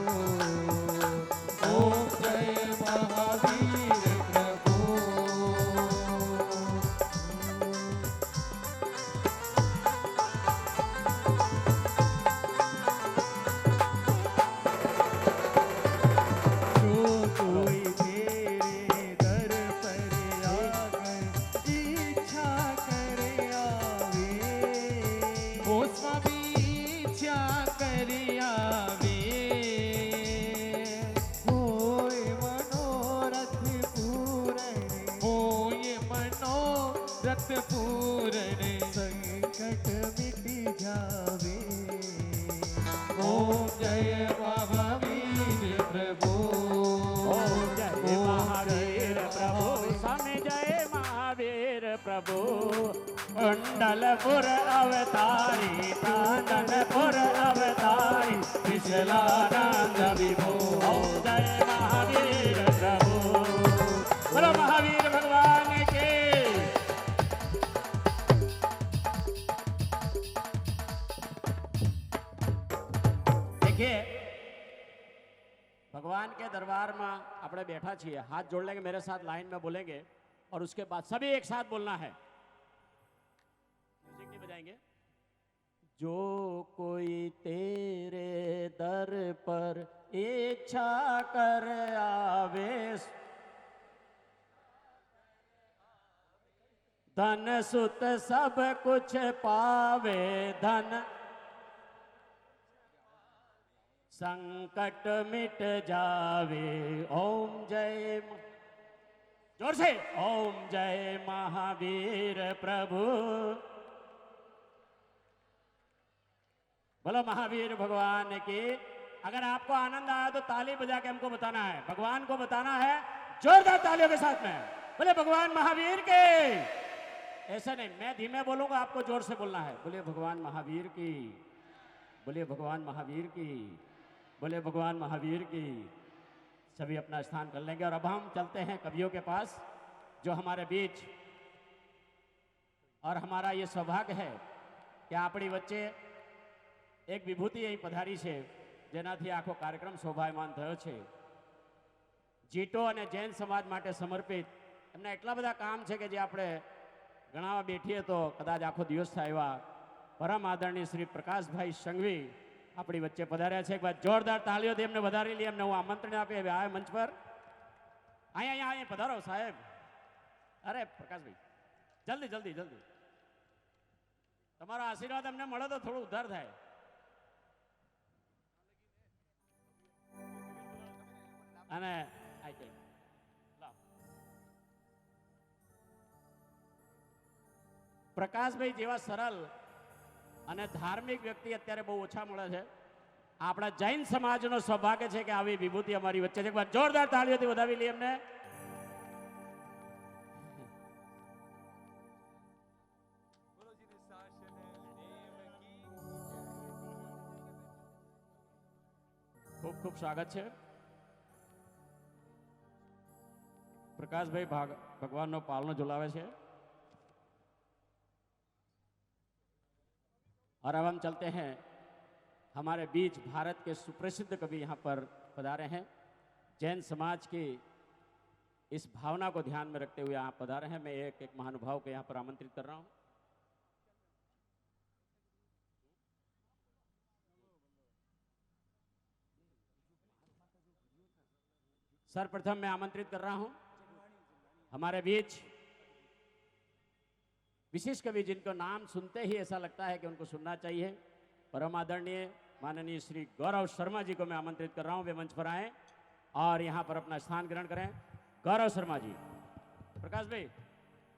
S6: ओम जय महावीर प्रभु।
S2: जो कोई तेरे दर पर आकर इच्छा करे आवे।
S6: ओ स्वामी इच्छा करी आवे।
S2: होए मनोरथ पूर्ण,
S6: होए मनोरथ पूर्ण।
S2: संकट मिट जावे।
S6: ओम जय महावीर प्रभु।
S10: ओम जय महावीर प्रभु। स्वामी जय महावीर प्रभु। कुंडलपुर अवतारी काननपुर अवतारी विशलानंद विभो। ओम जय महावीर प्रभु। बोलो महावीर भगवान के। देखिए भगवान के दरबार में આપણે बैठा છીએ, हाथ जोड़ लेंगे मेरे साथ, लाइन में बोलेंगे और उसके बाद सभी एक साथ बोलना है। म्यूजिक नहीं बजाएंगे। जो कोई तेरे दर पर इच्छा कर आवे, धन सुत सब कुछ पावे। धन संकट मिट जावे। ओम जय जोर से ओम जय महावीर प्रभु। बोलो महावीर भगवान की। अगर आपको आनंद आया तो ताली बजा के हमको बताना है, भगवान को बताना है जोरदार तालियों के साथ में। बोले भगवान महावीर के। ऐसा नहीं, मैं धीमे बोलूंगा, आपको जोर से बोलना है। बोले भगवान महावीर की। बोले भगवान महावीर की। बोले भगवान महावीर की। सभी अपना स्थान कर लेंगे और अब हम चलते हैं कवियों के पास जो हमारे बीच, और हमारा ये सौभाग्य है कि આપણી વચ્ચે એક વિભૂતિ અહીં પધારી છે જેનાથી આખો કાર્યક્રમ શોભાયમાન થયો છે। જીટો અને જૈન સમાજ માટે સમર્પિત એમના એટલા બધા કામ છે કે જે આપણે ગણાવવા બેઠીએ તો કદાચ આખો દિવસ થાય એવા પરમ આદરણીય શ્રી પ્રકાશભાઈ સંઘવી આપણી વચ્ચે પધાર્યા છે। એક વાર જોરદાર તાળીઓથી એમને વધારી લઈએ। એમને હું આમંત્રણ આપી આ મંચ પર। અહીંયા પધારો સાહેબ। અરે પ્રકાશભાઈ જલ્દી જલ્દી જલ્દી, તમારો આશીર્વાદ અમને મળે તો થોડું ઉદ્ધાર થાય। અને પ્રકાશભાઈ જેવા સરળ અને ધાર્મિક વ્યક્તિ અત્યારે બહુ ઓછા મળે છે। આપણા જૈન સમાજનો સૌભાગ્ય છે કે આવી વિભૂતિ અમારી વચ્ચે છે। એક વાર જોરદાર તાળીઓથી વધાવી લઈએ એમને। ખૂબ ખૂબ સ્વાગત છે। પ્રકાશભાઈ ભગવાનનો પાલનો ઝુલાવે છે। और अब हम चलते हैं हमारे बीच भारत के सुप्रसिद्ध कवि यहाँ पर पधारे हैं। जैन समाज की इस भावना को ध्यान में रखते हुए यहाँ पधारे हैं। मैं एक एक महानुभाव को यहाँ पर आमंत्रित कर रहा हूँ। सर्वप्रथम मैं आमंत्रित कर रहा हूँ हमारे बीच विशेष कवि जिनको नाम सुनते ही ऐसा लगता है कि उनको सुनना चाहिए, परम आदरणीय माननीय श्री गौरव शर्मा जी को मैं आमंत्रित कर रहा हूं, वे मंच पर आए और यहां पर अपना स्थान ग्रहण करें। गौरव शर्मा जी, प्रकाश भाई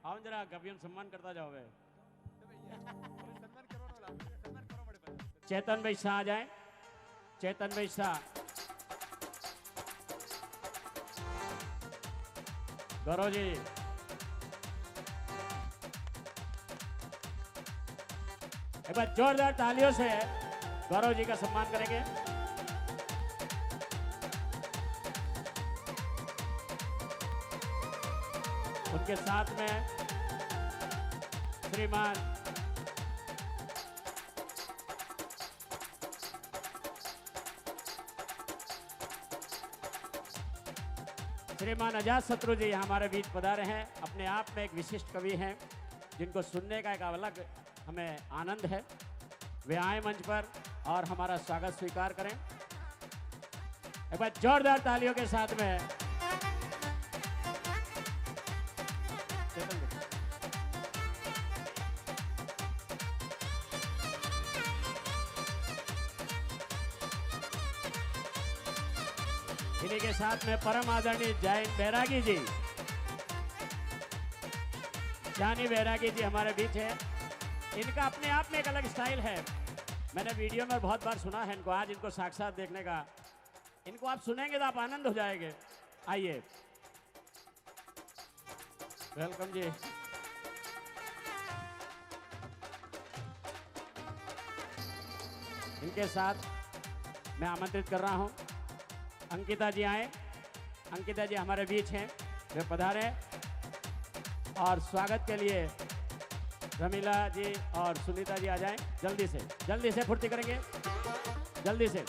S10: आओ जरा, कभी सम्मान करता जाओ। वे चेतन भाई शाह आ जाए, चेतन भाई शाह, गौरव जी, एक बार जोरदार तालियों से गौरव जी का सम्मान करेंगे। उनके साथ में श्रीमान श्रीमान आजाद शत्रु जी हमारे बीच पधारे हैं। अपने आप में एक विशिष्ट कवि हैं जिनको सुनने का एक अलग हमें आनंद है। वे आए मंच पर और हमारा स्वागत स्वीकार करें। एक बार जोरदार तालियों के साथ में इन्हीं के साथ में परम आदरणीय जयंत बैरागी जी, जानी बैरागी जी हमारे बीच है। इनका अपने आप में एक अलग स्टाइल है। मैंने वीडियो में बहुत बार सुना है इनको, आज इनको साक्षात देखने का। इनको आप सुनेंगे तो आप आनंद हो जाएंगे। आइए, वेलकम जी। इनके साथ मैं आमंत्रित कर रहा हूं अंकिता जी आए। अंकिता जी हमारे बीच हैं, वे पधारे और स्वागत के लिए रमीला जी और सुनीता जी आ जाएं। जल्दी से फुर्ती करेंगे, जल्दी से।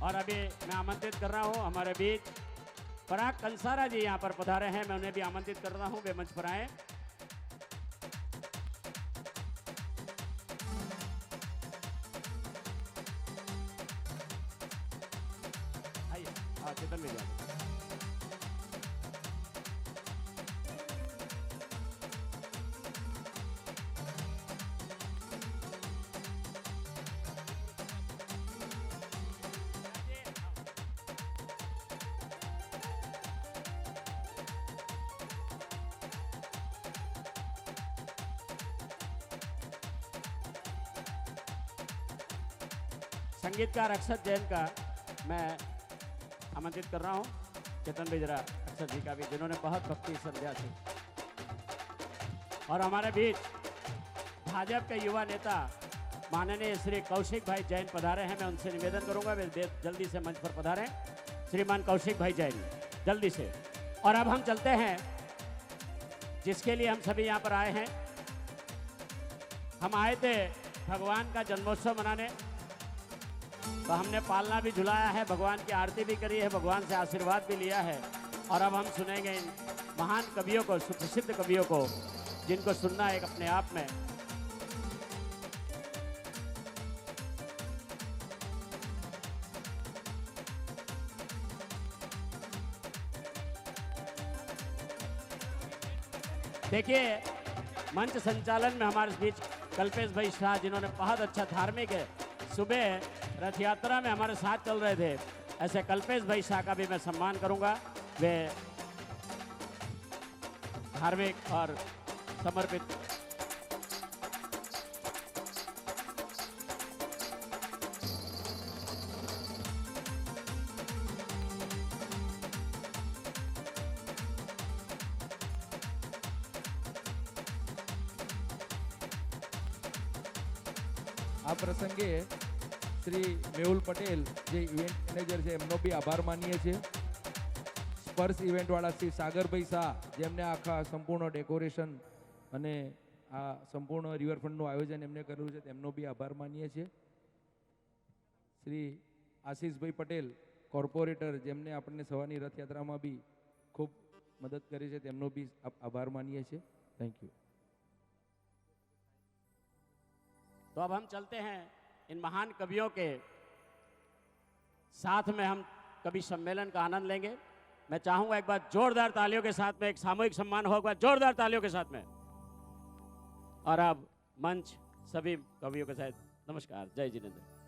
S10: और अभी मैं आमंत्रित कर रहा हूं हमारे बीच पराग कंसारा जी यहां पर पधारे हैं। मैं उन्हें भी आमंत्रित कर रहा हूं, वे मंच पर आए। आइए, चेतन भी जाए। संगीतकार अक्षत जैन का मैं आमंत्रित कर रहा हूं। चेतन भी जरा अक्षत जी का भी, जिन्होंने बहुत भक्ति संध्या से। और हमारे बीच भाजपा के युवा नेता माननीय श्री कौशिक भाई जैन पधारे हैं। मैं उनसे निवेदन करूंगा वे जल्दी से मंच पर पधारें। श्रीमान कौशिक भाई जैन, जल्दी से। और अब हम चलते हैं जिसके लिए हम सभी यहाँ पर आए हैं। हम आए थे भगवान का जन्मोत्सव मनाने, तो हमने पालना भी झुलाया है, भगवान की आरती भी करी है, भगवान से आशीर्वाद भी लिया है। और अब हम सुनेंगे इन महान कवियों को, सुप्रसिद्ध कवियों को, जिनको सुनना एक अपने आप में देखिए। मंच संचालन में हमारे बीच कल्पेश भाई शाह, जिन्होंने बहुत अच्छा धार्मिक है, सुबह रथ यात्रा में हमारे साथ चल रहे थे। ऐसे कल्पेश भाई शाह का भी मैं सम्मान करूंगा। वे धार्मिक और समर्पित
S6: આ પ્રસંગે શ્રી મેહુલ પટેલ જે ઇવેન્ટ મેનેજર છે એમનો બી આભાર માનીએ છીએ. સ્પર્શ ઇવેન્ટવાળા શ્રી સાગરભાઈ શાહ જેમને આખા સંપૂર્ણ ડેકોરેશન અને આ સંપૂર્ણ રિવરફ્રન્ટનું આયોજન એમને કર્યું છે તેમનો બી આભાર માનીએ છીએ. શ્રી આશીષભાઈ પટેલ કોર્પોરેટર જેમને આપણને સવારની રથયાત્રામાં બી ખૂબ મદદ કરી છે તેમનો બી આભાર માનીએ છીએ. Thank you.
S10: तो अब हम चलते हैं इन महान कवियों के साथ में, हम कवि सम्मेलन का आनंद लेंगे। मैं चाहूंगा एक बार जोरदार तालियों के साथ में एक सामूहिक सम्मान होगा, जोरदार तालियों के साथ में। और अब मंच सभी कवियों के साथ नमस्कार, जय जिनेंद्र।